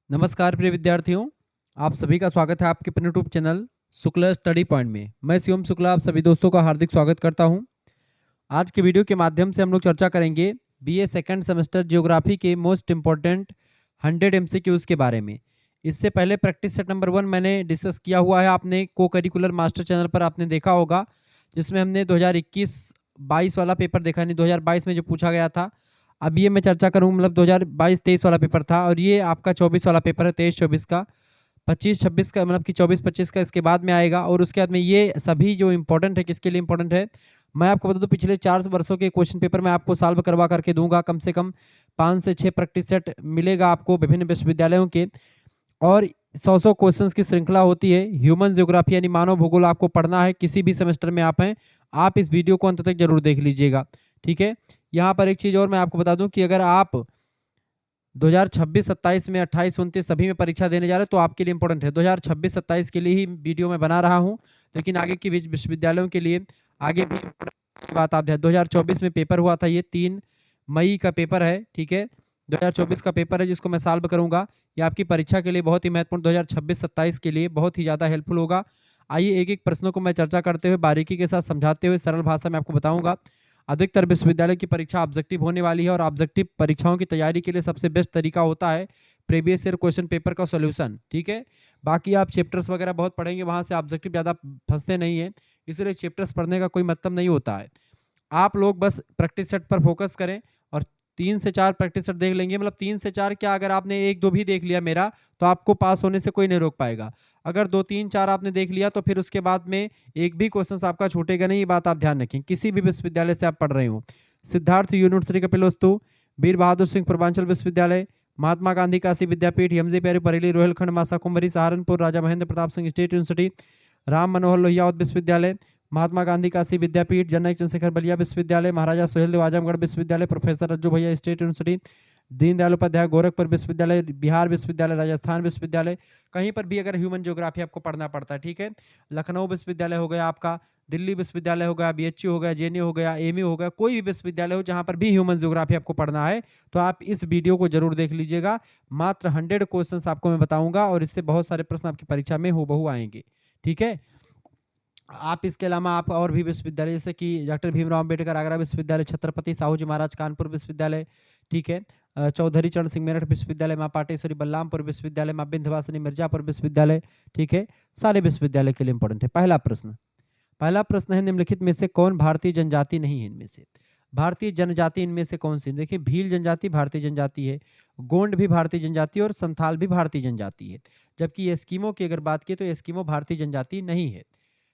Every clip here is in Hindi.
नमस्कार प्रिय विद्यार्थियों, आप सभी का स्वागत है आपके अपने YouTube channel Shukla study point में। मैं शिवम शुक्ला आप सभी दोस्तों का हार्दिक स्वागत करता हूं। आज के वीडियो के माध्यम से हम लोग चर्चा करेंगे बीए सेकंड सेमेस्टर जियोग्राफी के मोस्ट इंपॉर्टेंट 100 एमसीक्यूज के बारे में। इससे पहले प्रैक्टिस सेट नंबर 1 मैंने डिस्कस किया हुआ है, आपने को करिकुलर मास्टर चैनल पर आपने देखा होगा, जिसमें हमने 2021-22 वाला पेपर देखा, नहीं 2022 में जो पूछा गया था। अब ये मैं चर्चा करूँ, मतलब 2022-23 वाला पेपर था और ये आपका 24 वाला पेपर है, 23-24 का। 25-26 का मतलब कि 24-25 का इसके बाद में आएगा और उसके बाद में ये सभी जो इंपॉर्टेंट है, किसके लिए इंपॉर्टेंट है मैं आपको बता दूं। पिछले 4 वर्षों के क्वेश्चन पेपर मैं आपको सॉल्व करवा करके दूंगा। कम से कम 5 से 6 प्रैक्टिस सेट मिलेगा आपको विभिन्न विश्वविद्यालयों के, और 100 क्वेश्चंस की श्रृंखला होती है। ह्यूमन ज्योग्राफी यानी मानव भूगोल आपको पढ़ना है, किसी भी सेमेस्टर में आप हैं, आप इस वीडियो को अंत तक जरूर देख लीजिएगा, ठीक है। यहाँ पर एक चीज और मैं आपको बता दूं कि अगर आप 2026-27 में 28-29 सभी में परीक्षा देने जा रहे हैं तो आपके लिए इंपॉर्टेंट है। 2026-27 के लिए ही वीडियो मैं बना रहा हूं, लेकिन आगे की विश्वविद्यालयों के लिए आगे भी बात आप ध्यान। 2024 में पेपर हुआ था, ये 3 मई का पेपर है, ठीक है। 2024 का पेपर है जिसको मैं सॉल्व करूंगा। ये आपकी परीक्षा के लिए बहुत ही महत्वपूर्ण 2026-27 के लिए बहुत ही ज़्यादा हेल्पफुल होगा। आइए एक एक प्रश्नों को मैं चर्चा करते हुए बारीकी के साथ समझाते हुए सरल भाषा में आपको बताऊंगा। अधिकतर विश्वविद्यालय की परीक्षा ऑब्जेक्टिव होने वाली है और ऑब्जेक्टिव परीक्षाओं की तैयारी के लिए सबसे बेस्ट तरीका होता है प्रीवियस ईयर क्वेश्चन पेपर का सॉल्यूशन, ठीक है। बाकी आप चैप्टर्स वगैरह बहुत पढ़ेंगे, वहां से ऑब्जेक्टिव ज़्यादा फंसते नहीं है, इसलिए चैप्टर्स पढ़ने का कोई मतलब नहीं होता है। आप लोग बस प्रैक्टिस सेट पर फोकस करें और 3 से 4 प्रैक्टिस सेट देख लेंगे, मतलब 3 से 4 क्या, अगर आपने 1-2 भी देख लिया मेरा तो आपको पास होने से कोई नहीं रोक पाएगा। अगर 2-3-4 आपने देख लिया तो फिर उसके बाद में एक भी क्वेश्चन आपका छूटेगा नहीं, ये बात आप ध्यान रखें। किसी भी विश्वविद्यालय से आप पढ़ रहे हो, सिद्धार्थ यूनिवर्सिटी कपिलवस्तु, वीर बहादुर सिंह पूर्वांचल विश्वविद्यालय, महात्मा गांधी काशी विद्यापीठ, एमजी पेरी बरेली, रोहिलखंड मासा कुंभरी सहारनपुर, राजा महेंद्र प्रताप सिंह स्टेट यूनिवर्सिटी, राम मनोहर लोहिया विश्वविद्यालय, महात्मा गांधी काशी विद्यापीठ, जननायक चंद्रशेखर बलिया विश्वविद्यालय, महाराजा सुहेलदेव आजमगढ़ विश्वविद्यालय, प्रोफेसर रज्जू भैया स्टेट यूनिवर्सिटी, दीनदयाल उपाध्याय गोरखपुर विश्वविद्यालय, बिहार विश्वविद्यालय, राजस्थान विश्वविद्यालय। कहीं पर भी अगर ह्यूमन ज्योग्राफी आपको पढ़ना पड़ता है, ठीक है। लखनऊ विश्वविद्यालय हो गया आपका, दिल्ली विश्वविद्यालय हो गया, बीएचयू हो गया, जेएनयू हो गया, एमयू हो गया, कोई भी विश्वविद्यालय हो जहां पर भी ह्यूमन ज्योग्राफी आपको पढ़ना है तो आप इस वीडियो को जरूर देख लीजिएगा। मात्र 100 क्वेश्चंस आपको मैं बताऊंगा और इससे बहुत सारे प्रश्न आपकी परीक्षा में हूबहू आएंगे, ठीक है। आप इसके अलावा आप और भी विश्वविद्यालय जैसे कि डॉक्टर भीमराव अम्बेडकर आगरा विश्वविद्यालय, छत्रपति साहू जी महाराज कानपुर विश्वविद्यालय, ठीक है। चौधरी चरण सिंह मेरठ विश्वविद्यालय, माँ पाटेश्वरी बलरामपुर विश्वविद्यालय, माँ विंध्यवासिनी मिर्जापुर विश्वविद्यालय, ठीक है। सारे विश्वविद्यालय के लिए इंपॉर्टेंट है। पहला प्रश्न है, निम्नलिखित में से कौन भारतीय जनजाति नहीं है? इनमें से भारतीय जनजाति इनमें से कौन सी? देखिए, भील जनजाति भारतीय जनजाति है, गोंड भी भारतीय जनजाति और संथाल भी भारतीय जनजाति है। जबकि एस्किमो की अगर बात की तो एस्किमो भारतीय जनजाति नहीं है,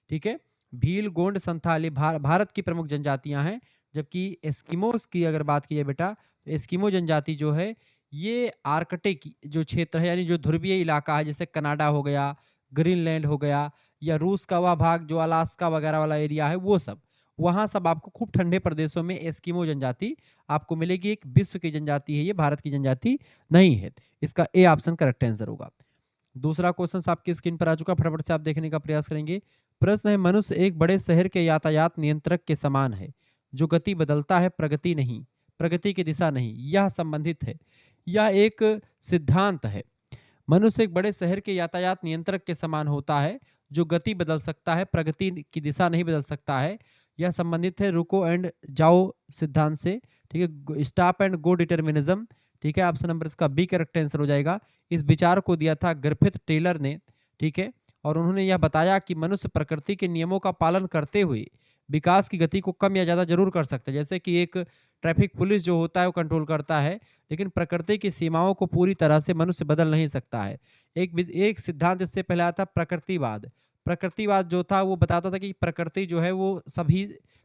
ठीक है। भील, गोंड, संथाल ये भारत की प्रमुख जनजातियां हैं। जबकि एस्किमोस की अगर बात की जाए बेटा, तो एस्किमो जनजाति जो है ये आर्कटिक जो क्षेत्र है, यानी जो ध्रुवीय इलाका है, जैसे कनाडा हो गया, ग्रीनलैंड हो गया, या रूस का वह भाग जो अलास्का वगैरह वाला एरिया है, वो सब वहां सब आपको खूब ठंडे प्रदेशों में एस्किमो जनजाति आपको मिलेगी। एक विश्व की जनजाति है, ये भारत की जनजाति नहीं है। इसका ए ऑप्शन करेक्ट आंसर होगा। दूसरा क्वेश्चन आपकी स्क्रीन पर आ चुका, फटाफट से आप देखने का प्रयास करेंगे। प्रश्न है, मनुष्य एक बड़े शहर के यातायात नियंत्रक के समान है, जो गति बदलता है, प्रगति नहीं, प्रगति की दिशा नहीं, यह संबंधित है। यह एक सिद्धांत है। मनुष्य एक बड़े शहर के यातायात नियंत्रक के समान होता है, जो गति बदल सकता है, प्रगति की दिशा नहीं बदल सकता है। यह संबंधित है रुको एंड जाओ सिद्धांत से, ठीक है। स्टॉप एंड गो डिटर्मिनिज्म, ठीक है। ऑप्शन नंबर इसका बी करेक्ट आंसर हो जाएगा। इस विचार को दिया था ग्रिफिथ टेलर ने, ठीक है। और उन्होंने यह बताया कि मनुष्य प्रकृति के नियमों का पालन करते हुए विकास की गति को कम या ज्यादा जरूर कर सकता है। जैसे कि एक ट्रैफिक पुलिस जो होता है वो कंट्रोल करता है, लेकिन प्रकृति की सीमाओं को पूरी तरह से मनुष्य बदल नहीं सकता है। एक सिद्धांत इससे पहले आता प्रकृतिवाद। प्रकृतिवाद जो था वो बताता था कि प्रकृति जो है वो सभी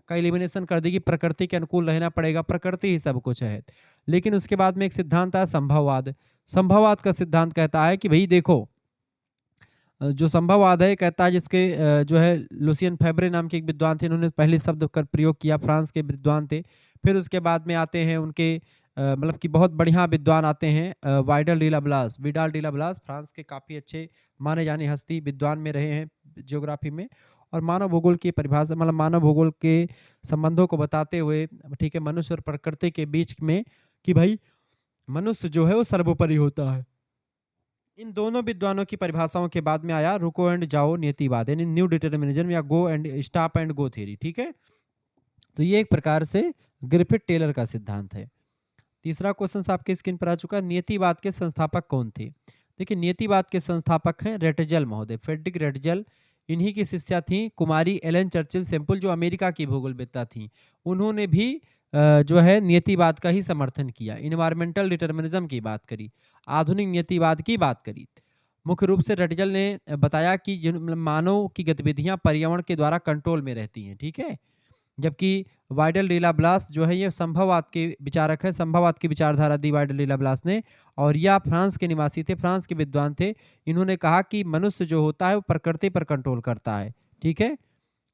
का एलिमिनेशन कर देगी, प्रकृति के अनुकूल रहना पड़ेगा, प्रकृति ही सब कुछ है। लेकिन उसके बाद में एक सिद्धांत आया संभववाद। संभववाद का सिद्धांत कहता है कि भाई देखो, जो संभववाद है कहता है, जिसके जो है लुसियन फैब्रे नाम के एक विद्वान थे, इन्होंने पहले शब्द का प्रयोग किया, फ्रांस के विद्वान थे। फिर उसके बाद में आते हैं उनके मतलब कि बहुत बढ़िया विद्वान आते हैं, विडाल डी लाब्लास फ्रांस के काफ़ी अच्छे माने जाने हस्ती विद्वान में रहे हैं ज्योग्राफी में। और मानव भूगोल की परिभाषा, मतलब मानव भूगोल के संबंधों को बताते हुए, ठीक है, मनुष्य और प्रकृति के बीच में, कि भाई मनुष्य जो है वो सर्वोपरि होता है। इन दोनों विद्वानों की परिभाषाओं के बाद में आया रुको एंड जाओ नियतिवाद, यानी न्यू डिटरमिनिज्म या go and stop and go theory. ठीक है, तो ये एक प्रकार से ग्रिफिथ टेलर का सिद्धांत है। तीसरा क्वेश्चन आपके स्क्रीन पर आ चुका है, नियतिवाद के संस्थापक कौन थे? देखिए, नियतिवाद के संस्थापक हैं रेटजल महोदय, फ्रेडरिक रेटजल। इन्हीं की शिष्या थी कुमारी एलन चर्चिल सेम्पल, जो अमेरिका की भूगोलवेत्ता थी। उन्होंने भी जो है नियतिवाद का ही समर्थन किया, इन्वायरमेंटल डिटर्मिनिज्म की बात करी, आधुनिक नियतिवाद की बात करी। मुख्य रूप से रेटजल ने बताया कि मानव की गतिविधियां पर्यावरण के द्वारा कंट्रोल में रहती हैं। ठीक है, जबकि वाइडल रीलाब्लास जो है ये संभववाद के विचारक है, संभववाद की विचारधारा दी वाइडल रीलाब्लास ने, और यह फ्रांस के निवासी थे, फ्रांस के विद्वान थे। इन्होंने कहा कि मनुष्य जो होता है वो प्रकृति पर कंट्रोल करता है। ठीक है,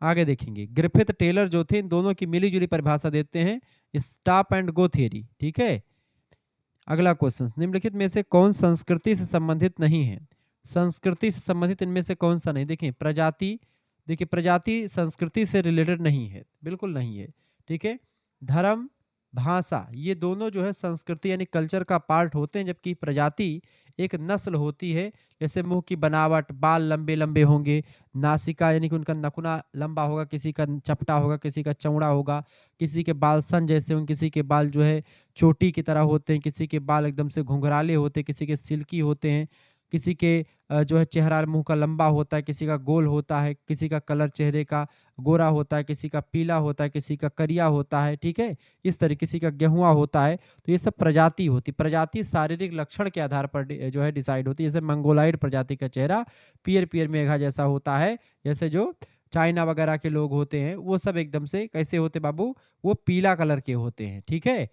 आगे देखेंगे ग्रिफिथ टेलर जो थे, इन दोनों की मिली जुली परिभाषा देते हैं, स्टॉप एंड गो थियरी। ठीक है, अगला क्वेश्चन, निम्नलिखित में से कौन संस्कृति से संबंधित नहीं है? संस्कृति से संबंधित इनमें से कौन सा नहीं? देखिए प्रजाति, देखिए प्रजाति संस्कृति से रिलेटेड नहीं है, बिल्कुल नहीं है। ठीक है, धर्म, भाषा, ये दोनों जो है संस्कृति यानी कल्चर का पार्ट होते हैं, जबकि प्रजाति एक नस्ल होती है। जैसे मुंह की बनावट, बाल लंबे लंबे होंगे, नासिका यानी कि उनका नखुना लंबा होगा, किसी का चपटा होगा, किसी का चौड़ा होगा, किसी के बाल सन जैसे होंगे, किसी के बाल जो है चोटी की तरह होते हैं, किसी के बाल एकदम से घुंघराले होते हैं, किसी के सिल्की होते हैं, किसी के जो है चेहरा मुंह का लंबा होता है, किसी का गोल होता है, किसी का कलर चेहरे का गोरा होता है, किसी का पीला होता है, किसी का करिया होता है। ठीक है, इस तरह किसी का गेहुआ होता है। तो ये सब प्रजाति होती, प्रजाति शारीरिक लक्षण के आधार पर जो है डिसाइड होती है। जैसे मंगोलाइड प्रजाति का चेहरा पियर पियर मेघा जैसा होता है, जैसे जो चाइना वगैरह के लोग होते हैं वो सब एकदम से कैसे होते बाबू, वो पीला कलर के होते हैं। ठीक है,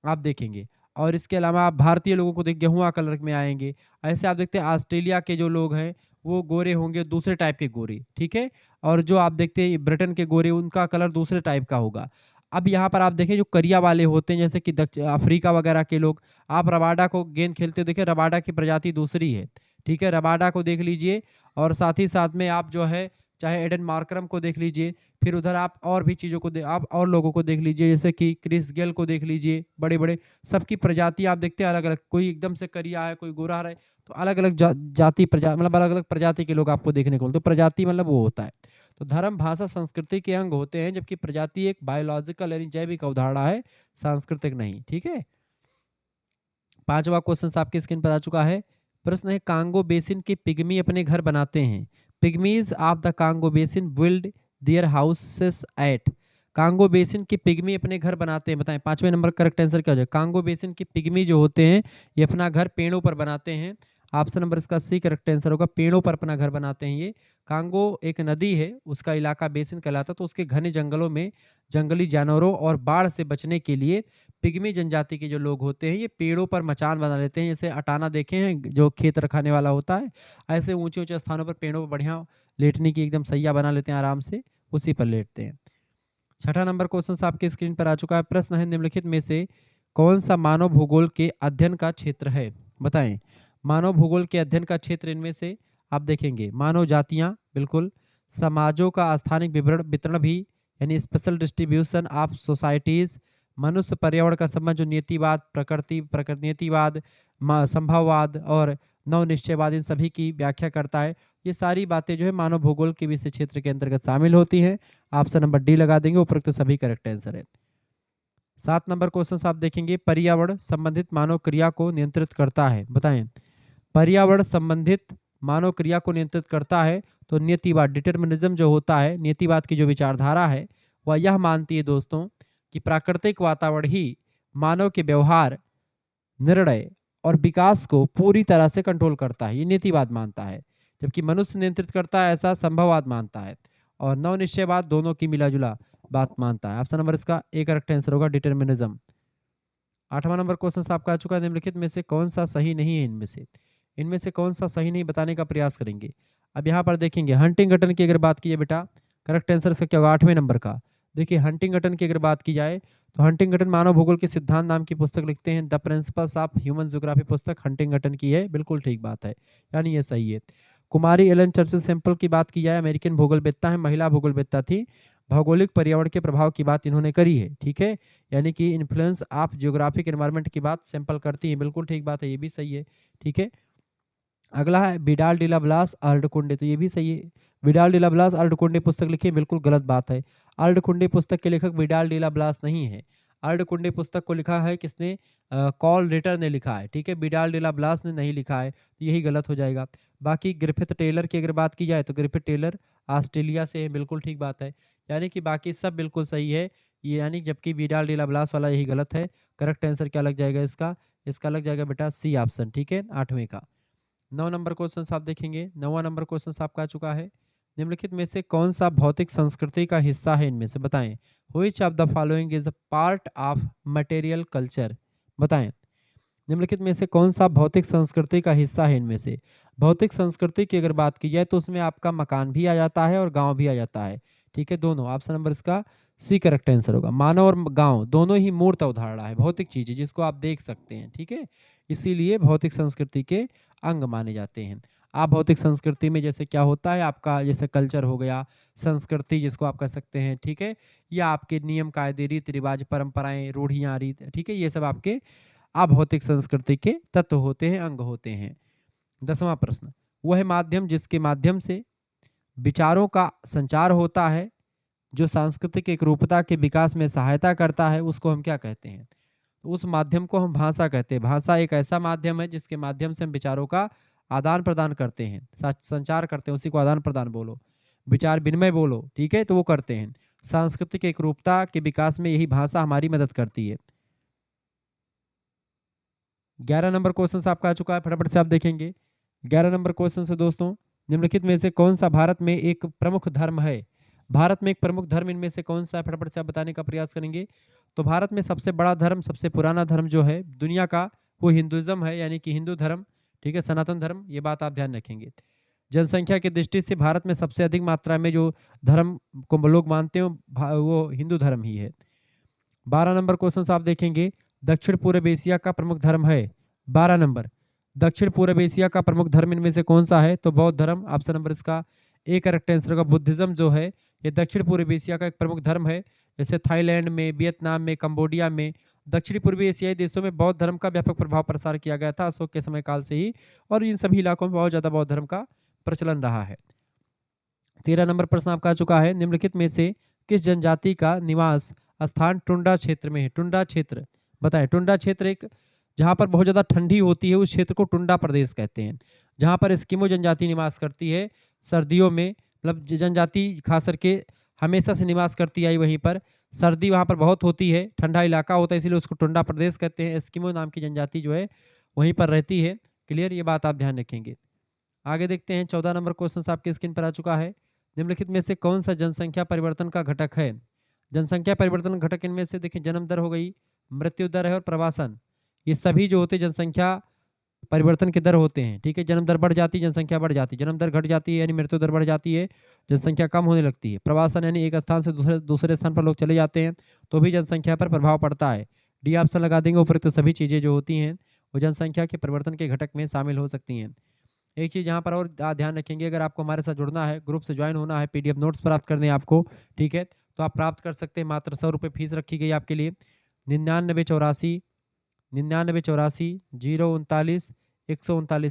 आप देखेंगे। और इसके अलावा आप भारतीय लोगों को देख गेहुआ कलर में आएँगे। ऐसे आप देखते हैं ऑस्ट्रेलिया के जो लोग हैं, वो गोरे होंगे, दूसरे टाइप के गोरे, ठीक है? और जो आप देखते हैं ब्रिटेन के गोरे, उनका कलर दूसरे टाइप का होगा। अब यहाँ पर आप देखें जो करिया वाले होते हैं, जैसे कि अफ्रीका वगैरह के लोग, आप रबाडा को गेंद खेलते देखिए, रबाडा की प्रजाति दूसरी है, ठीक है? रबाडा को देख लीजिए, और साथ ही साथ में आप जो है चाहे एडन मार्करम को देख लीजिए, फिर उधर आप और भी चीज़ों को आप और लोगों को देख लीजिए, जैसे कि क्रिस गेल को देख लीजिए, बड़े-बड़े सबकी प्रजाति आप देखते हैं अलग-अलग, कोई एकदम से करिया है, कोई गोरा है, तो अलग-अलग जाति मतलब अलग-अलग प्रजाति के लोग आपको देखने को मिलते हैं। तो प्रजाति मतलब वो होता है। तो धर्म, भाषा, संस्कृति के अंग होते हैं, जबकि प्रजाति एक बायोलॉजिकल यानी जैविक अवधारणा है, सांस्कृतिक नहीं। ठीक है? 5वां क्वेश्चन आपकी स्क्रीन पर आ चुका है। प्रश्न है, कांगो बेसिन के पिग्मी अपने घर बनाते हैं। Pygmies of the Congo basin build their houses at. Congo basin के पिग्मी अपने घर बनाते हैं, बताएं 5वें नंबर करेक्ट आंसर क्या हो जाएगा? कांगो बेसिन के पिग्मी जो होते हैं ये अपना घर पेड़ों पर बनाते हैं। ऑप्शन नंबर इसका सी करेक्ट आंसर होगा, पेड़ों पर अपना घर बनाते हैं ये। कांगो एक नदी है, उसका इलाका बेसिन कहलाता है, तो उसके घने जंगलों में जंगली जानवरों और बाढ़ से बचने के लिए पिग्मी जनजाति के जो लोग होते हैं ये पेड़ों पर मचान बना लेते हैं। जैसे अटाना देखे हैं जो खेत रखाने वाला होता है, ऐसे ऊंचे ऊंचे स्थानों पर पेड़ों पर बढ़िया लेटने की एकदम सैया बना लेते हैं, आराम से उसी पर लेटते हैं। 6ठा नंबर क्वेश्चन आपके स्क्रीन पर आ चुका है। प्रश्न है, निम्नलिखित में से कौन सा मानव भूगोल के अध्ययन का क्षेत्र है? बताएं, मानव भूगोल के अध्ययन का क्षेत्र इनमें से आप देखेंगे मानव जातियां, बिल्कुल, समाजों का स्थानिक विवरण वितरण भी यानी स्पेशल डिस्ट्रीब्यूशन ऑफ सोसाइटीज, मनुष्य पर्यावरण का संबंध जो नियतिवाद, प्रकृति नियतिवाद, संभववाद और नव निश्चयवाद, इन सभी की व्याख्या करता है। ये सारी बातें जो है मानव भूगोल के विषय क्षेत्र के अंतर्गत शामिल होती हैं। ऑप्शन नंबर डी लगा देंगे, उपरोक्त सभी करेक्ट आंसर है। 7 नंबर क्वेश्चन आप देखेंगे, पर्यावरण संबंधित मानव क्रिया को नियंत्रित करता है। बताएं, पर्यावरण संबंधित मानव क्रिया को नियंत्रित करता है तो नियतिवाद, डिटर्मिनिज्म जो होता है, नियतिवाद की जो विचारधारा है वह यह मानती है दोस्तों कि प्राकृतिक वातावरण ही मानव के व्यवहार, निर्णय और विकास को पूरी तरह से कंट्रोल करता है, ये नीतिवाद मानता है। जबकि मनुष्य नियंत्रित करता है, ऐसा संभववाद मानता है। और नव निश्चयवाद दोनों की मिला जुला बात मानता है। ऑप्शन नंबर इसका एक करेक्ट आंसर होगा, डिटर्मिनिज्म। 8वां नंबर क्वेश्चन आपका आ चुका है, निम्नलिखित में से कौन सा सही नहीं है? इनमें से कौन सा सही नहीं बताने का प्रयास करेंगे। अब यहाँ पर देखेंगे हंटिंगटन की अगर बात की जाए बेटा, करेक्ट आंसर इसका क्या होगा? 8वें नंबर का। देखिए हंटिंगटन की अगर बात की जाए तो हंटिंगटन मानव भूगोल के सिद्धांत नाम की पुस्तक लिखते हैं। The principles of human geography पुस्तक हंटिंगटन की है, बिल्कुल ठीक बात है, यानी ये सही है। कुमारी एलन चर्चिल सैंपल की बात की जाए, अमेरिकन भूगोलवेत्ता है, महिला भूगोलवेत्ता थी। भौगोलिक पर्यावरण के प्रभाव की बात इन्होंने करी है, ठीक है, यानी कि इन्फ्लुएंस ऑफ जियोग्राफिक एनवायरनमेंट की बात सैंपल करती है, बिल्कुल ठीक बात है, ये भी सही है, ठीक है। अगला है विडाल डिला ब्लास अर्डकुंडे, तो ये भी सही है। विडाल डिला ब्लास अर्डकुंडे पुस्तक लिखी है, बिल्कुल गलत बात है। अर्डकुंडे पुस्तक के लेखक विडाल डिला ब्लास नहीं है। अर्डकुंडे पुस्तक को लिखा है किसने? कॉल रिटर ने लिखा है, ठीक है, विडाल डिला ब्लास ने नहीं लिखा है, तो यही गलत हो जाएगा। बाकी ग्रिफिथ टेलर की अगर बात की जाए तो ग्रिफिथ टेलर ऑस्ट्रेलिया से है, बिल्कुल ठीक बात है। यानी कि बाकी सब बिल्कुल सही है, ये यानी जबकि विडाल डिला ब्लास वाला यही गलत है। करेक्ट आंसर क्या लग जाएगा इसका? इसका लग जाएगा बेटा सी ऑप्शन, ठीक है, 8वें का। 9 नंबर क्वेश्चन आप देखेंगे। 9वां नंबर क्वेश्चन आपका आ चुका है। निम्नलिखित में से कौन सा भौतिक संस्कृति का हिस्सा है? इनमें से बताएं। Which of the following is a part of material culture? बताएं, निम्नलिखित में से कौन सा भौतिक संस्कृति का हिस्सा है? इनमें से भौतिक संस्कृति की अगर बात की जाए तो उसमें आपका मकान भी आ जाता है और गांव भी आ जाता है, ठीक है, दोनों। ऑप्शन नंबर इसका सी करेक्ट आंसर होगा। मानव और गांव दोनों ही मूर्त अवधारणा है, भौतिक चीज है जिसको आप देख सकते हैं, ठीक है, इसीलिए भौतिक संस्कृति के अंग माने जाते हैं। आप भौतिक संस्कृति में जैसे क्या होता है आपका, जैसे कल्चर हो गया, संस्कृति जिसको आप कह सकते हैं, ठीक है, या आपके नियम कायदे रीति रिवाज परंपराएं रूढ़ियां रीत, ठीक है, ये सब आपके अभौतिक संस्कृति के तत्व होते हैं, अंग होते हैं। 10वां प्रश्न, वह माध्यम जिसके माध्यम से विचारों का संचार होता है, जो सांस्कृतिक एकरूपता के विकास में सहायता करता है, उसको हम क्या कहते हैं? तो उस माध्यम को हम भाषा कहते हैं। भाषा एक ऐसा माध्यम है जिसके माध्यम से हम विचारों का आदान प्रदान करते हैं, संचार करते हैं, उसी को आदान प्रदान बोलो, विचार विनिमय बोलो, ठीक है, तो वो करते हैं। सांस्कृतिक एकरूपता के विकास में यही भाषा हमारी मदद करती है। 11 नंबर क्वेश्चन आपका आ चुका है, फटाफट से आप देखेंगे। 11 नंबर क्वेश्चन से दोस्तों, निम्नलिखित में से कौन सा भारत में एक प्रमुख धर्म है? भारत में एक प्रमुख धर्म इनमें से कौन सा है? फटाफट से आप बताने का प्रयास करेंगे। तो भारत में सबसे बड़ा धर्म, सबसे पुराना धर्म जो है दुनिया का, वो हिंदुइज्म है, यानी कि हिंदू धर्म, ठीक है, सनातन धर्म, ये बात आप ध्यान रखेंगे। जनसंख्या की दृष्टि से भारत में सबसे अधिक मात्रा में जो धर्म को लोग मानते हैं वो हिंदू धर्म ही है। 12 नंबर क्वेश्चन आप देखेंगे, दक्षिण पूर्व एशिया का प्रमुख धर्म है। 12 नंबर, दक्षिण पूर्व एशिया का प्रमुख धर्म इनमें से कौन सा है? तो बौद्ध धर्म, ऑप्शन नंबर इसका ए करेक्ट आंसर होगा। बुद्धिज्म जो है ये दक्षिण पूर्व एशिया का एक प्रमुख धर्म है। जैसे थाईलैंड में, वियतनाम में, कंबोडिया में, दक्षिण पूर्वी एशियाई देशों में बौद्ध धर्म का व्यापक प्रभाव प्रसार किया गया था अशोक के समय काल से ही, और इन सभी इलाकों में बहुत ज़्यादा बौद्ध धर्म का प्रचलन रहा है। 13 नंबर प्रश्न आपका आ चुका है, निम्नलिखित में से किस जनजाति का निवास स्थान टुंडा क्षेत्र में है? टुंडा क्षेत्र बताएं। टुंडा क्षेत्र एक जहाँ पर बहुत ज़्यादा ठंडी होती है, उस क्षेत्र को टुंडा प्रदेश कहते हैं। जहाँ पर एस्किमो जनजाति निवास करती है सर्दियों में, मतलब जनजाति खास करके हमेशा से निवास करती आई वहीं पर, सर्दी वहाँ पर बहुत होती है, ठंडा इलाका होता है, इसलिए उसको टुंडा प्रदेश कहते हैं। एस्किमो नाम की जनजाति जो है वहीं पर रहती है। क्लियर, ये बात आप ध्यान रखेंगे। आगे देखते हैं, 14 नंबर क्वेश्चन आपके स्क्रीन पर आ चुका है। निम्नलिखित में से कौन सा जनसंख्या परिवर्तन का घटक है? जनसंख्या परिवर्तन घटक इनमें से देखिए, जन्म दर हो गई, मृत्यु दर है और प्रवासन, ये सभी जो होते हैं जनसंख्या परिवर्तन के दर होते हैं, ठीक है। जन्म दर बढ़ जाती है, जनसंख्या बढ़ जाती है, जन्म दर घट जाती है यानी मृत्यु दर बढ़ जाती है, जनसंख्या कम होने लगती है। प्रवासन यानी एक स्थान से दूसरे दूसरे स्थान पर लोग चले जाते हैं, तो भी जनसंख्या पर प्रभाव पड़ता है। डी ऑप्शन लगा देंगे, उपरोक्त सभी चीज़ें जो होती हैं वो जनसंख्या के परिवर्तन के घटक में शामिल हो सकती हैं। एक चीज़ यहाँ पर और ध्यान रखेंगे, अगर आपको हमारे साथ जुड़ना है, ग्रुप से ज्वाइन होना है, पीडीएफ नोट्स प्राप्त करने हैं आपको, ठीक है, तो आप प्राप्त कर सकते हैं। मात्र 100 रुपये फीस रखी गई आपके लिए। 9984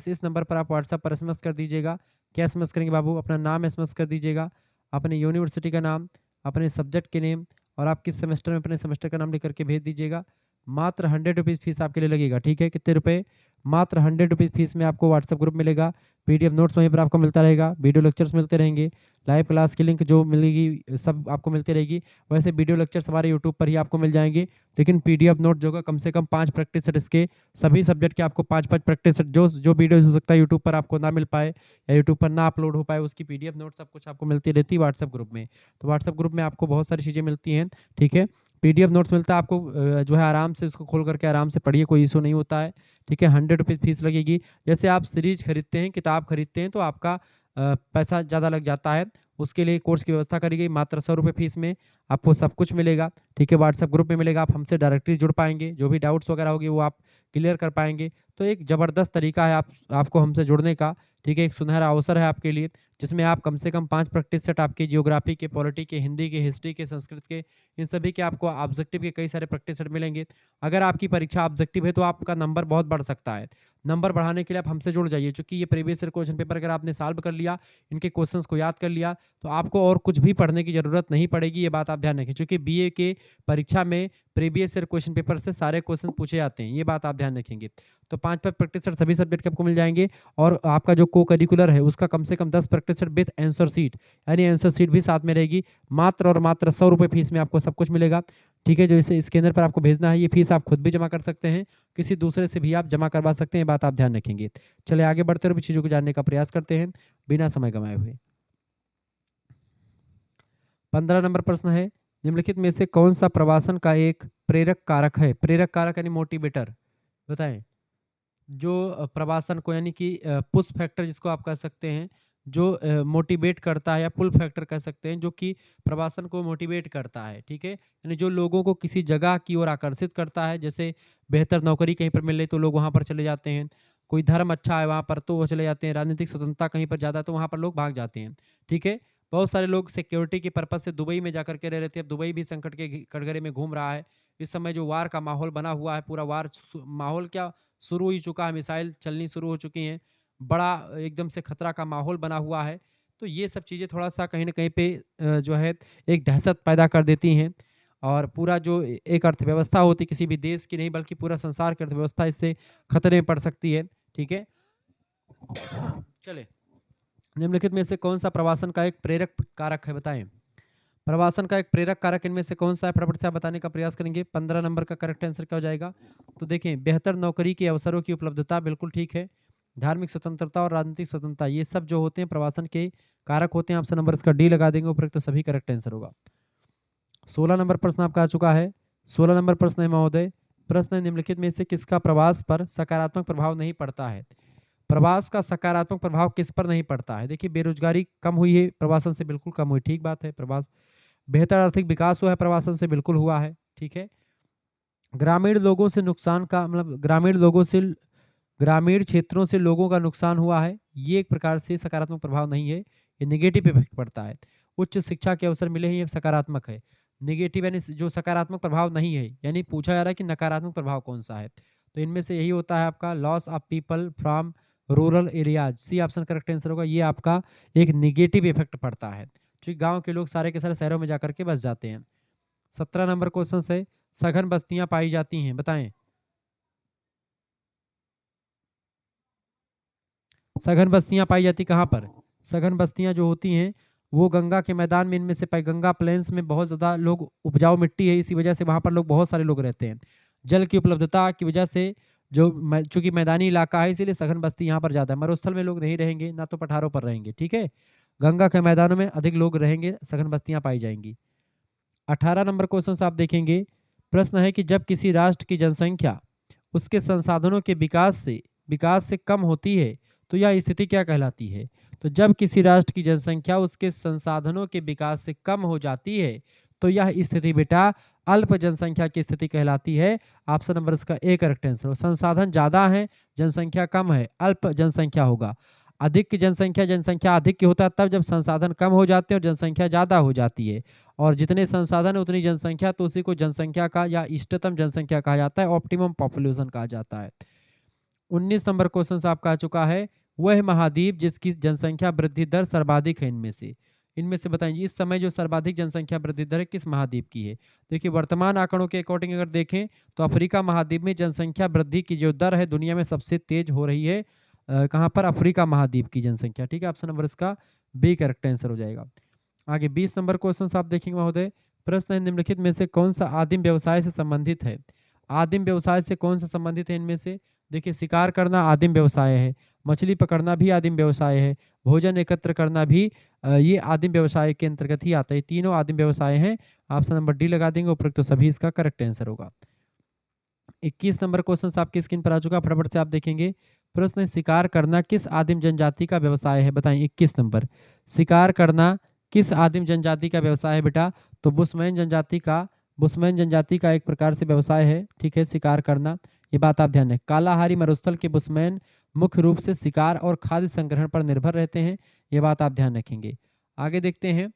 इस नंबर पर आप व्हाट्सएप पर एसएमएस कर दीजिएगा। क्या एसएमएस करेंगे बाबू? अपना नाम एसएमएस कर दीजिएगा, अपने यूनिवर्सिटी का नाम, अपने सब्जेक्ट के नेम, और आप किस सेमेस्टर में अपने सेमेस्टर का नाम लिख करके भेज दीजिएगा। मात्र 100 रुपीज़ फीस आपके लिए लगेगा, ठीक है। कितने रुपए? मात्र 100 रुपीज़ फीस में आपको व्हाट्सएप ग्रुप मिलेगा, पीडीएफ नोट्स वहीं पर आपको मिलता रहेगा, वीडियो लेक्चर्स मिलते रहेंगे, लाइव क्लास की लिंक जो मिलेगी सब आपको मिलती रहेगी। वैसे वीडियो लेक्चर्स हमारे यूट्यूब पर ही आपको मिल जाएंगे, लेकिन पीडीएफ नोट जो होगा कम से कम 5 प्रैक्टिस सेट, इसके सभी सब्जेक्ट के आपको 5-5 प्रैक्टिस सेट, जो वीडियो हो सकता है यूट्यूब पर आपको ना मिल पाए या यूट्यूब पर ना अपलोड हो पाए, उसकी पीडीएफ नोट सब कुछ आपको मिलती रहती है व्हाट्सएप ग्रुप में। तो व्हाट्सएप ग्रुप में आपको बहुत सारी चीज़ें मिलती हैं, ठीक है। पीडीएफ नोट्स मिलता है आपको, जो है आराम से उसको खोल करके आराम से पढ़िए, कोई इशू नहीं होता है, ठीक है। 100 रुपीज़ फीस लगेगी। जैसे आप सीरीज खरीदते हैं, किताब खरीदते हैं, तो आपका पैसा ज़्यादा लग जाता है, उसके लिए कोर्स की व्यवस्था करी गई। मात्र 100 रुपये फीस में आपको सब कुछ मिलेगा, ठीक है। व्हाट्सएप ग्रुप में मिलेगा, आप हमसे डायरेक्टली जुड़ पाएंगे, जो भी डाउट्स वगैरह होगी वो आप क्लियर कर पाएंगे। तो एक ज़बरदस्त तरीका है आपको हमसे जुड़ने का, ठीक है, एक सुनहरा अवसर है आपके लिए, जिसमें आप कम से कम 5 प्रैक्टिस सेट आपके ज्योग्राफी के, पॉलिटी के, हिंदी के, हिस्ट्री के, संस्कृत के, इन सभी के आपको ऑब्जेक्टिव के कई सारे प्रैक्टिस सेट मिलेंगे। अगर आपकी परीक्षा ऑब्जेक्टिव है तो आपका नंबर बहुत बढ़ सकता है। नंबर बढ़ाने के लिए आप हमसे जुड़ जाइए, चूँकि ये प्रीवियस ईयर क्वेश्चन पेपर अगर आपने सॉल्व कर लिया, इनके क्वेश्चंस को याद कर लिया, तो आपको और कुछ भी पढ़ने की ज़रूरत नहीं पड़ेगी, ये बात आप ध्यान रखें। चूँकि बीए के परीक्षा में प्रीवियस ईयर क्वेश्चन पेपर से सारे क्वेश्चन पूछे जाते हैं, ये बात आप ध्यान रखेंगे। तो 5-5 प्रैक्टिस सेट सभी सब्जेक्ट के आपको मिल जाएँगे और आपका जो को-करिकुलर है, उसका कम से कम 10 practice set with answer sheet, यानी आंसर शीट भी साथ में रहेगी। मात्र और मात्र ₹100 फीस में आपको सब कुछ मिलेगा, ठीक है? जो इसे स्कैनर पर आपको भेजना है, ये फीस आप खुद भी जमा कर सकते हैं, किसी दूसरे से भी आप जमा करवा सकते हैं, ये बात आप ध्यान रखेंगे। चलिए आगे बढ़ते हुए चीज़ों को जानने का प्रयास करते हैं, बिना समय गँवाए हुए। 15 नंबर प्रश्न है, निम्नलिखित में से कौन-सा प्रवासन का एक प्रेरक कारक है? प्रेरक कारक यानी मोटिवेटर, बताएँ? जो प्रवासन को यानी कि पुश फैक्टर जिसको आप कह सकते हैं, जो मोटिवेट करता है या पुल फैक्टर कह सकते हैं, जो कि प्रवासन को मोटिवेट करता है, ठीक है? यानी जो लोगों को किसी जगह की ओर आकर्षित करता है, जैसे बेहतर नौकरी कहीं पर मिल रही तो लोग वहाँ पर चले जाते हैं, कोई धर्म अच्छा है वहाँ पर तो वो चले जाते हैं, राजनीतिक स्वतंत्रता कहीं पर ज़्यादा है तो वहाँ पर लोग भाग जाते हैं, ठीक है? बहुत सारे लोग सिक्योरिटी के पर्पज़ से दुबई में जाकर के रह रहे थे, अब दुबई भी संकट के कटघरे में घूम रहा है। इस समय जो वार का माहौल बना हुआ है, पूरा वार माहौल क्या शुरू हो ही चुका है, मिसाइल चलनी शुरू हो चुकी हैं, बड़ा एकदम से खतरा का माहौल बना हुआ है। तो ये सब चीज़ें थोड़ा-सा कहीं न कहीं पे जो है एक दहशत पैदा कर देती हैं और पूरा जो एक अर्थव्यवस्था होती है किसी भी देश की नहीं बल्कि पूरा संसार की अर्थव्यवस्था इससे खतरे में पड़ सकती है, ठीक है? चलिए, निम्नलिखित में से कौन-सा प्रवासन का एक प्रेरक कारक है बताएँ? प्रवासन का एक प्रेरक कारक इनमें से कौन-सा है? फटाफट से आप बताने का प्रयास करेंगे। 15 नंबर का करेक्ट आंसर क्या हो जाएगा? तो देखें, बेहतर नौकरी के अवसरों की उपलब्धता बिल्कुल ठीक है। धार्मिक स्वतंत्रता और राजनीतिक स्वतंत्रता ये सब जो होते हैं प्रवासन के कारक होते हैं। ऑप्शन नंबर इसका डी लगा देंगे, उपरोक्त तो सभी करेक्ट आंसर होगा। 16 नंबर प्रश्न आपका आ चुका है। 16 नंबर प्रश्न है महोदय, प्रश्न है निम्नलिखित में से किसका प्रवास पर सकारात्मक प्रभाव नहीं पड़ता है? प्रवास का सकारात्मक प्रभाव किस पर नहीं पड़ता है? देखिए, बेरोजगारी कम हुई है, प्रवासन से बिल्कुल कम हुई, ठीक बात है। प्रवास बेहतर आर्थिक विकास हुआ है, प्रवासन से बिल्कुल हुआ है, ठीक है। ग्रामीण लोगों से नुकसान का मतलब ग्रामीण क्षेत्रों से लोगों का नुकसान हुआ है, ये एक प्रकार से सकारात्मक प्रभाव नहीं है, ये नेगेटिव इफेक्ट पड़ता है। उच्च शिक्षा के अवसर मिले हैं, ये सकारात्मक है। नेगेटिव यानी जो सकारात्मक प्रभाव नहीं है, यानी पूछा जा रहा है कि नकारात्मक प्रभाव कौन-सा है? तो इनमें से यही होता है आपका loss of people from rural areas, C option correct answer होगा। ये आपका एक नेगेटिव इफेक्ट पड़ता है, क्योंकि गाँव के लोग सारे के सारे शहरों में जाकर के बस जाते हैं। 17 नंबर क्वेश्चन है, सघन बस्तियाँ पाई जाती हैं, बताएँ? सघन बस्तियाँ पाई जाती कहाँ पर? सघन बस्तियाँ जो होती हैं, वो गंगा के मैदान में इनमें से पाई गंगा प्लेन्स में बहुत ज़्यादा लोग उपजाऊ मिट्टी है, इसी वजह से वहाँ पर लोग बहुत सारे लोग रहते हैं। जल की उपलब्धता की वजह से जो चूँकि मैदानी इलाका है, इसीलिए सघन बस्ती यहाँ पर ज़्यादा है। मरुस्थल में लोग नहीं रहेंगे, ना तो पठारों पर रहेंगे, ठीक है? गंगा के मैदानों में अधिक लोग रहेंगे, सघन बस्तियाँ पाई जाएँगी। 18 नंबर क्वेश्चन से आप देखेंगे, प्रश्न है कि जब किसी राष्ट्र की जनसंख्या उसके संसाधनों के विकास से कम होती है, तो यह स्थिति क्या कहलाती है? तो जब किसी राष्ट्र की जनसंख्या उसके संसाधनों के विकास से कम हो जाती है, तो यह स्थिति बेटा अल्प जनसंख्या की स्थिति कहलाती है। ऑप्शन नंबर इसका ए करेक्ट आंसर हो। संसाधन ज़्यादा है, जनसंख्या कम है, अल्प जनसंख्या होगा। अधिक की जनसंख्या अधिक की होता है तब जब संसाधन कम हो जाते हैं और जनसंख्या ज़्यादा हो जाती है। और जितने संसाधन है उतनी जनसंख्या, तो उसी को जनसंख्या का या इष्टतम जनसंख्या कहा जाता है, ऑप्टिमम पॉपुलेशन कहा जाता है। 19 नंबर क्वेश्चन से आपका आ चुका है, वह महाद्वीप जिसकी जनसंख्या वृद्धि दर सर्वाधिक है इनमें से बताइए इस समय जो सर्वाधिक जनसंख्या वृद्धि दर है किस महाद्वीप की है? देखिए, वर्तमान आंकड़ों के अकॉर्डिंग अगर देखें तो अफ्रीका महाद्वीप में जनसंख्या वृद्धि की जो दर है दुनिया में सबसे तेज हो रही है। कहाँ पर? अफ्रीका महाद्वीप की जनसंख्या, ठीक है। ऑप्शन नंबर इसका बी करेक्ट आंसर हो जाएगा। आगे 20 नंबर क्वेश्चन आप देखेंगे महोदय, प्रश्न है निम्नलिखित में से कौन सा आदिम व्यवसाय से संबंधित है? आदिम व्यवसाय से कौन सा संबंधित है इनमें से? देखिए, शिकार करना आदिम व्यवसाय है, मछली पकड़ना भी आदिम व्यवसाय है, भोजन एकत्र करना भी ये आदिम व्यवसाय के अंतर्गत ही आता है। तीनों आदिम व्यवसाय हैं। ऑप्शन नंबर डी लगा देंगे, उपरोक्त तो सभी इसका करेक्ट आंसर होगा। 21 नंबर क्वेश्चन आपकी स्क्रीन पर आ चुका, फटाफट से आप देखेंगे। प्रश्न है, शिकार करना किस आदिम जनजाति का व्यवसाय है? बताएं 21 नंबर। शिकार करना किस आदिम जनजाति का व्यवसाय है बेटा? तो बुशमैन जनजाति का एक प्रकार से व्यवसाय है, ठीक है, शिकार करना। ये बात आप ध्यान रखें। कालाहारी मरुस्थल के बुशमैन मुख्य रूप से शिकार और खाद्य संग्रहण पर निर्भर रहते हैं। ये बात आप ध्यान रखेंगे। आगे देखते हैं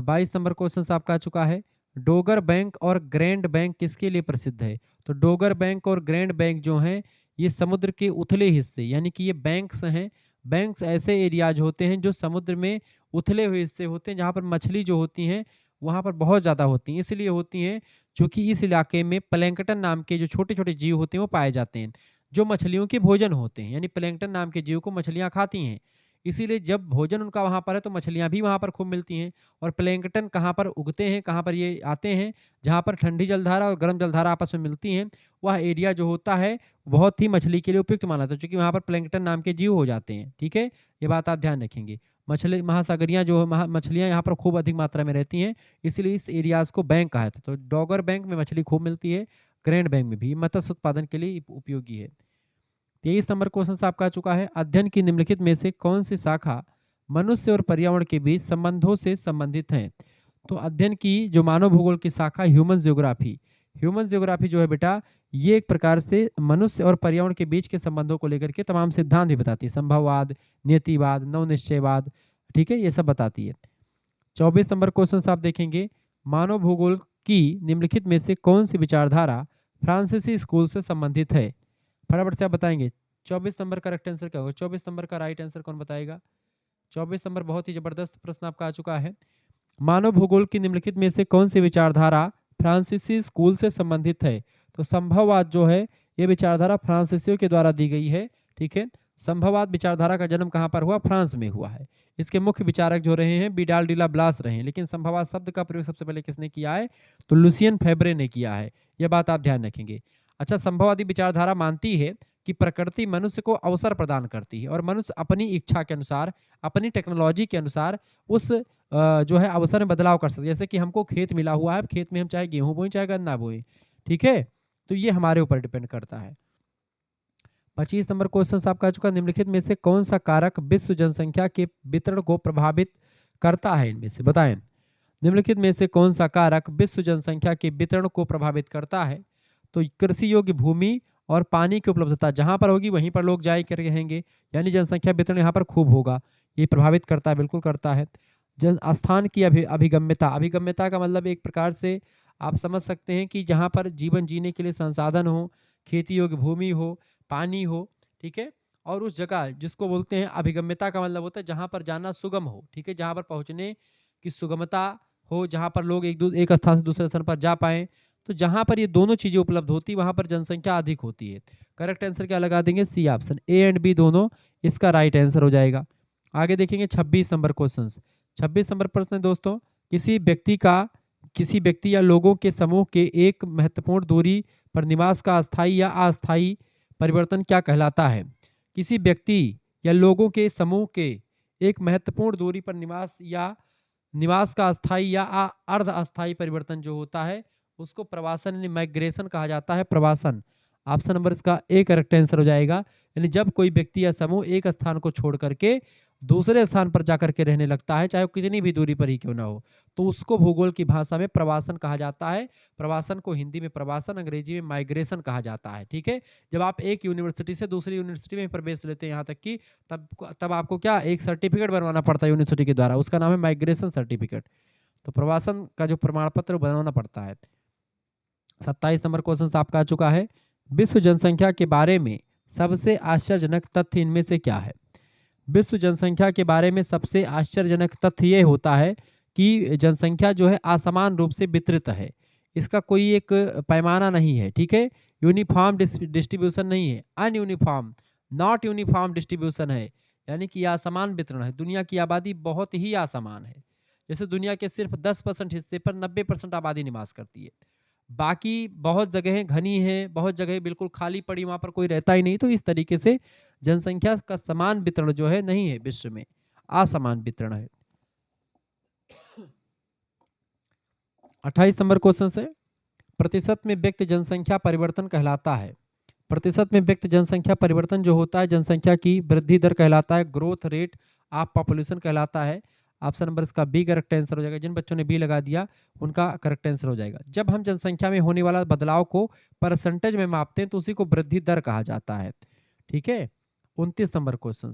22 नंबर क्वेश्चन आपका आ चुका है। डोगर बैंक और ग्रैंड बैंक किसके लिए प्रसिद्ध है? तो डोगर बैंक और ग्रैंड बैंक जो हैं ये समुद्र के उथले हिस्से यानी कि ये बैंक्स हैं। बैंक्स ऐसे एरियाज होते हैं जो समुद्र में उथले हुए हिस्से होते हैं जहाँ पर मछली जो होती हैं वहाँ पर बहुत ज़्यादा होती हैं। इसलिए होती हैं क्योंकि इस इलाके में प्लैंकटन नाम के जो छोटे-छोटे जीव होते हैं वो पाए जाते हैं, जो मछलियों के भोजन होते हैं। यानी प्लैंकटन नाम के जीव को मछलियाँ खाती हैं। इसीलिए जब भोजन उनका वहाँ पर है तो मछलियाँ भी वहाँ पर खूब मिलती हैं। और प्लैंकटन कहाँ पर उगते हैं, कहाँ पर ये आते हैं, जहाँ पर ठंडी जलधारा और गर्म जलधारा आपस में मिलती हैं, वह एरिया जो होता है बहुत ही मछली के लिए उपयुक्त माना जाता है क्योंकि वहाँ पर प्लैंकटन नाम के जीव हो जाते हैं। ठीक है? ये बात आप ध्यान रखेंगे। मछली महासागरीय जो मछलियाँ यहाँ पर खूब अधिक मात्रा में रहती हैं, इसलिए इस एरियाज़ को बैंक कहा जाता है। तो डॉगर बैंक में मछली खूब मिलती है, ग्रैंड बैंक में भी। मत्स्य उत्पादन के लिए उपयोगी है। 23 नंबर क्वेश्चन आपका आ चुका है। अध्ययन की निम्नलिखित में से कौन सी शाखा मनुष्य और पर्यावरण के बीच संबंधों से संबंधित है? तो अध्ययन की जो मानव भूगोल की शाखा ह्यूमन ज्योग्राफी जो है बेटा ये एक प्रकार से मनुष्य और पर्यावरण के बीच के संबंधों को लेकर के तमाम सिद्धांत भी बताती है। संभववाद, नियतिवाद, नवनिश्चयवाद, ठीक है, ये सब बताती है। 24 नंबर क्वेश्चन आप देखेंगे। मानव भूगोल की निम्नलिखित में से कौन सी विचारधारा फ्रांसीसी स्कूल से संबंधित है? फटाफट से आप बताएंगे। 24 नंबर का करेक्ट आंसर क्या होगा? 24 नंबर का राइट आंसर कौन बताएगा? 24 नंबर बहुत ही जबरदस्त प्रश्न आपका आ चुका है। मानव भूगोल की निम्नलिखित में से कौन सी विचारधारा फ्रांसीसी स्कूल से संबंधित है? तो संभववाद जो है ये विचारधारा फ्रांसीसियों के द्वारा दी गई है। ठीक है, संभववाद विचारधारा का जन्म कहाँ पर हुआ? फ्रांस में हुआ है। इसके मुख्य विचारक जो रहे हैं विडाल डी ला ब्लास रहे हैं, लेकिन संभववाद शब्द का प्रयोग सबसे पहले किसने किया है? तो लुसियन फेब्रे ने किया है। यह बात आप ध्यान रखेंगे। अच्छा, संभववादी विचारधारा मानती है कि प्रकृति मनुष्य को अवसर प्रदान करती है और मनुष्य अपनी इच्छा के अनुसार, अपनी टेक्नोलॉजी के अनुसार उस जो है अवसर में बदलाव कर सकते हैं। जैसे कि हमको खेत मिला हुआ है, खेत में हम चाहे गेहूँ बोएं चाहे गन्ना बोएं, ठीक है, तो ये हमारे ऊपर डिपेंड करता है। 25 नंबर क्वेश्चन आपका आ चुका। निम्नलिखित में से कौन सा कारक विश्व जनसंख्या के वितरण को प्रभावित करता है? इनमें से बताएं। निम्नलिखित में से कौन सा कारक विश्व जनसंख्या के वितरण को प्रभावित करता है? तो कृषि योग्य भूमि और पानी की उपलब्धता जहां पर होगी वहीं पर लोग जाए कर रहेंगे, यानी जनसंख्या वितरण यहाँ पर खूब होगा। ये प्रभावित करता है, बिल्कुल करता है। जन स्थान की अभिगम्यता, अभिगम्यता का मतलब एक प्रकार से आप समझ सकते हैं कि जहाँ पर जीवन जीने के लिए संसाधन हो, खेती योग्य भूमि हो, पानी हो, ठीक है, और उस जगह जिसको बोलते हैं अभिगम्यता का मतलब होता है जहाँ पर जाना सुगम हो, ठीक है, जहाँ पर पहुँचने की सुगमता हो, जहाँ पर लोग एक स्थान से दूसरे स्थान पर जा पाएँ। तो जहाँ पर ये दोनों चीज़ें उपलब्ध होती वहाँ पर जनसंख्या अधिक होती है। करेक्ट आंसर क्या लगा देंगे? C option, A and B दोनों इसका राइट आंसर हो जाएगा। आगे देखेंगे 26 नंबर क्वेश्चन। 26 नंबर प्रश्न है दोस्तों, किसी व्यक्ति या लोगों के समूह के एक महत्वपूर्ण दूरी पर निवास का अस्थायी या अस्थायी परिवर्तन क्या कहलाता है? किसी व्यक्ति या लोगों के समूह के एक महत्वपूर्ण दूरी पर निवास का अस्थायी या अर्ध अस्थायी परिवर्तन जो होता है उसको प्रवासन यानी माइग्रेशन कहा जाता है। प्रवासन, ऑप्शन नंबर इसका ए करेक्ट आंसर हो जाएगा। यानी जब कोई व्यक्ति या समूह एक स्थान को छोड़ करके दूसरे स्थान पर जाकर के रहने लगता है, चाहे वो कितनी भी दूरी पर ही क्यों ना हो, तो उसको भूगोल की भाषा में प्रवासन कहा जाता है। प्रवासन को हिंदी में प्रवासन, अंग्रेजी में माइग्रेशन कहा जाता है। ठीक है, जब आप एक यूनिवर्सिटी से दूसरी यूनिवर्सिटी में प्रवेश लेते हैं यहाँ तक कि तब आपको क्या एक सर्टिफिकेट बनवाना पड़ता है यूनिवर्सिटी के द्वारा, उसका नाम है माइग्रेशन सर्टिफिकेट। तो प्रवासन का जो प्रमाण पत्र बनवाना पड़ता है। 27 नंबर क्वेश्चन आपका आ चुका है। विश्व जनसंख्या के बारे में सबसे आश्चर्यजनक तथ्य इनमें से क्या है? विश्व जनसंख्या के बारे में सबसे आश्चर्यजनक तथ्य ये होता है कि जनसंख्या जो है असमान रूप से वितरित है। इसका कोई एक पैमाना नहीं है, ठीक है, यूनिफॉर्म डिस्ट्रीब्यूशन नहीं है, अनयूनिफॉर्म, नॉट यूनिफॉर्म डिस्ट्रीब्यूशन है, यानी कि असमान वितरण है। दुनिया की आबादी बहुत ही असमान है। जैसे दुनिया के सिर्फ 10% हिस्से पर 90% आबादी निवास करती है, बाकी बहुत जगहें घनी हैं, बहुत जगह बिल्कुल खाली पड़ी, वहाँ पर कोई रहता ही नहीं। तो इस तरीके से जनसंख्या का समान वितरण जो है नहीं है, विश्व में असमान वितरण है। 28 नंबर क्वेश्चन से, प्रतिशत में व्यक्त जनसंख्या परिवर्तन कहलाता है? प्रतिशत में व्यक्त जनसंख्या परिवर्तन जो होता है जनसंख्या की वृद्धि दर कहलाता है, ग्रोथ रेट ऑफ पॉपुलेशन कहलाता है। ऑप्शन नंबर इसका बी करेक्ट आंसर हो जाएगा। जिन बच्चों ने बी लगा दिया उनका करेक्ट आंसर हो जाएगा। जब हम जनसंख्या में होने वाला बदलाव को परसेंटेज में मापते हैं तो उसी को वृद्धि दर कहा जाता है। ठीक है, 29 नंबर क्वेश्चन,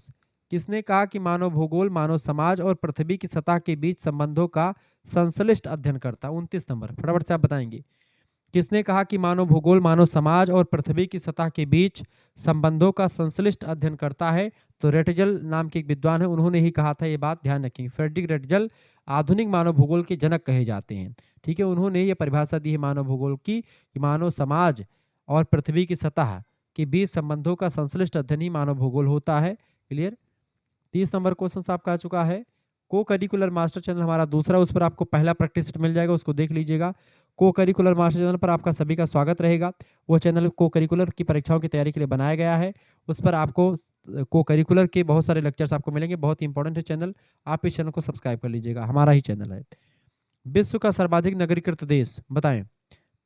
किसने कहा कि मानव भूगोल मानव समाज और पृथ्वी की सतह के बीच संबंधों का संश्लिष्ट अध्ययन करता है? 29 नंबर, फटाफट से आप बताएंगे। किसने कहा कि मानव भूगोल मानव समाज और पृथ्वी की सतह के बीच संबंधों का संश्लिष्ट अध्ययन करता है? तो रेटजल नाम के एक विद्वान है, उन्होंने ही कहा था, ये बात ध्यान रखेंगे। फ्रेडरिक रेटजल आधुनिक मानव भूगोल के जनक कहे जाते हैं। ठीक है, उन्होंने ये परिभाषा दी है मानव भूगोल की कि मानव समाज और पृथ्वी की सतह के बीच संबंधों का संश्लिष्ट अध्ययन ही मानव भूगोल होता है। क्लियर। 30 नंबर क्वेश्चन आपका आ चुका है। को करिकुलर मास्टर चैनल हमारा दूसरा, उस पर आपको पहला प्रैक्टिस सेट मिल जाएगा, उसको देख लीजिएगा। को करिकुलर मास्टर चैनल पर आपका सभी का स्वागत रहेगा। वो चैनल को करिकुलर की परीक्षाओं की तैयारी के लिए बनाया गया है। उस पर आपको को करिकुलर के बहुत सारे लेक्चर्स आपको मिलेंगे, बहुत ही इंपॉर्टेंट है चैनल। आप इस चैनल को सब्सक्राइब कर लीजिएगा, हमारा ही चैनल है। विश्व का सर्वाधिक नगरीकृत देश बताएं।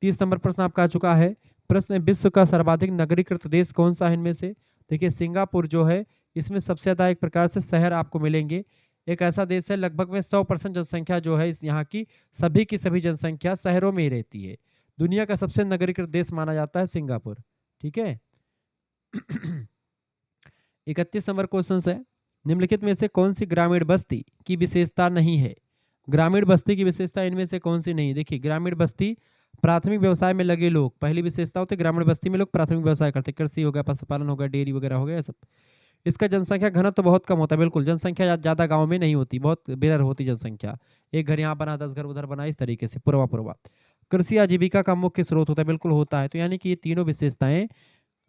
30 नंबर प्रश्न आपका आ चुका है। प्रश्न है, विश्व का सर्वाधिक नगरीकृत देश कौन सा है इनमें से? देखिए, सिंगापुर जो है, इसमें सबसे ज़्यादा एक प्रकार से शहर आपको मिलेंगे। एक ऐसा देश है लगभग में 100% जनसंख्या जो है इस यहाँ की सभी जनसंख्या शहरों में ही रहती है। दुनिया का सबसे नगरीकृत देश माना जाता है सिंगापुर। ठीक है। 31 नंबर क्वेश्चन है, निम्नलिखित में से कौन सी ग्रामीण बस्ती की विशेषता नहीं है? ग्रामीण बस्ती की विशेषता इनमें से कौन सी नहीं है? देखिए, ग्रामीण बस्ती प्राथमिक व्यवसाय में लगे लोग, पहली विशेषता होती है ग्रामीण बस्ती में लोग प्राथमिक व्यवसाय करते हैं, कृषि हो गया, पशुपालन हो गया, डेयरी वगैरह हो गया, सब। इसका जनसंख्या घनत्व तो बहुत कम होता है, बिल्कुल जनसंख्या ज़्यादा गाँव में नहीं होती, बहुत बेरर होती जनसंख्या। एक घर यहाँ बना, 10 घर उधर बना, इस तरीके से पूर्वा पूर्वा। कृषि आजीविका का मुख्य स्रोत होता है, बिल्कुल होता है। तो यानी कि ये तीनों विशेषताएं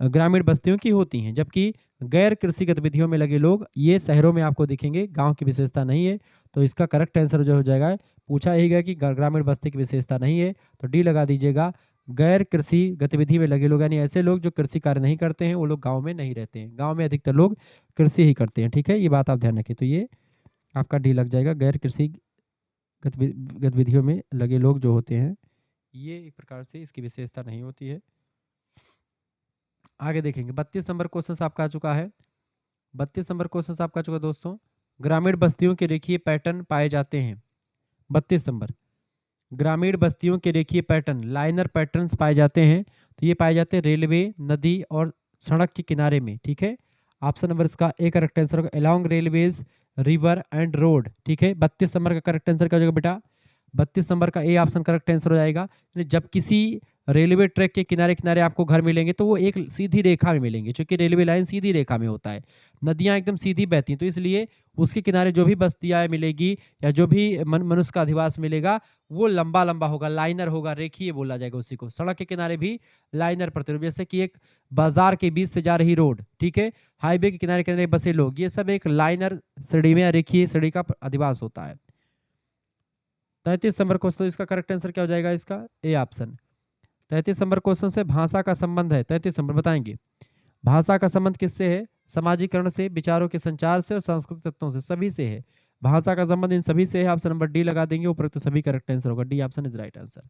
ग्रामीण बस्तियों की होती हैं, जबकि गैर कृषि गतिविधियों में लगे लोग ये शहरों में आपको दिखेंगे, गांव की विशेषता नहीं है। तो इसका करेक्ट आंसर जो हो जाएगा, पूछा ही गया कि ग्रामीण बस्ती की विशेषता नहीं है, तो डी लगा दीजिएगा। गैर कृषि गतिविधि में लगे लोग, यानी ऐसे लोग जो कृषि कार्य नहीं करते हैं, वो लोग गाँव में नहीं रहते हैं। गाँव में अधिकतर लोग कृषि ही करते हैं। ठीक है, ये बात आप ध्यान रखें। तो ये आपका डी लग जाएगा, गैर कृषि गतिविधियों में लगे लोग जो होते हैं, ये एक प्रकार से इसकी विशेषता नहीं होती है। आगे देखेंगे, 32 नंबर क्वेश्चन आपका आ चुका है। 32 नंबर क्वेश्चन आपका आ चुका है दोस्तों। ग्रामीण बस्तियों के रेखीय पैटर्न पाए जाते हैं। 32 नंबर, ग्रामीण बस्तियों के रेखीय पैटर्न, लाइनर पैटर्न्स पाए जाते हैं। तो ये पाए जाते हैं रेलवे, नदी और सड़क के किनारे में। ठीक है, ऑप्शन नंबर इसका ए करेक्ट आंसर होगा, along railways, river and road. ठीक है, 32 नंबर का करेक्ट आंसर क्या हो जाएगा बेटा? 32 नंबर का ए ऑप्शन करेक्ट आंसर हो जाएगा। जब किसी रेलवे ट्रैक के किनारे किनारे आपको घर मिलेंगे तो वो एक सीधी रेखा में मिलेंगे, क्योंकि रेलवे लाइन सीधी रेखा में होता है, नदियां एकदम सीधी बहती हैं, तो इसलिए उसके किनारे जो भी बस्तियां मिलेगी या जो भी मनुष्य का अधिवास मिलेगा, वो लंबा लंबा होगा, लाइनर होगा, रेखीय बोला जाएगा उसी को। सड़क के किनारे भी लाइनर प्रतिरूप, जैसे कि एक बाजार के बीच से जा रही रोड, ठीक है, हाईवे के किनारे किनारे बसे लोग, ये सब एक लाइनर श्रेणी में या रेखीय श्रेणी का अधिवास होता है। 33 नंबर क्वेश्चन, इसका करेक्ट आंसर क्या हो जाएगा? इसका ए ऑप्शन। 33 नंबर क्वेश्चन से भाषा का संबंध है। 33 नंबर बताएंगे, भाषा का संबंध किससे है? समाजीकरण से, विचारों के संचार से और सांस्कृतिक तत्वों से, सभी से है। भाषा का संबंध इन सभी से है। ऑप्शन नंबर डी लगा देंगे, उपरोक्त सभी करेक्ट आंसर होगा, D option is right answer.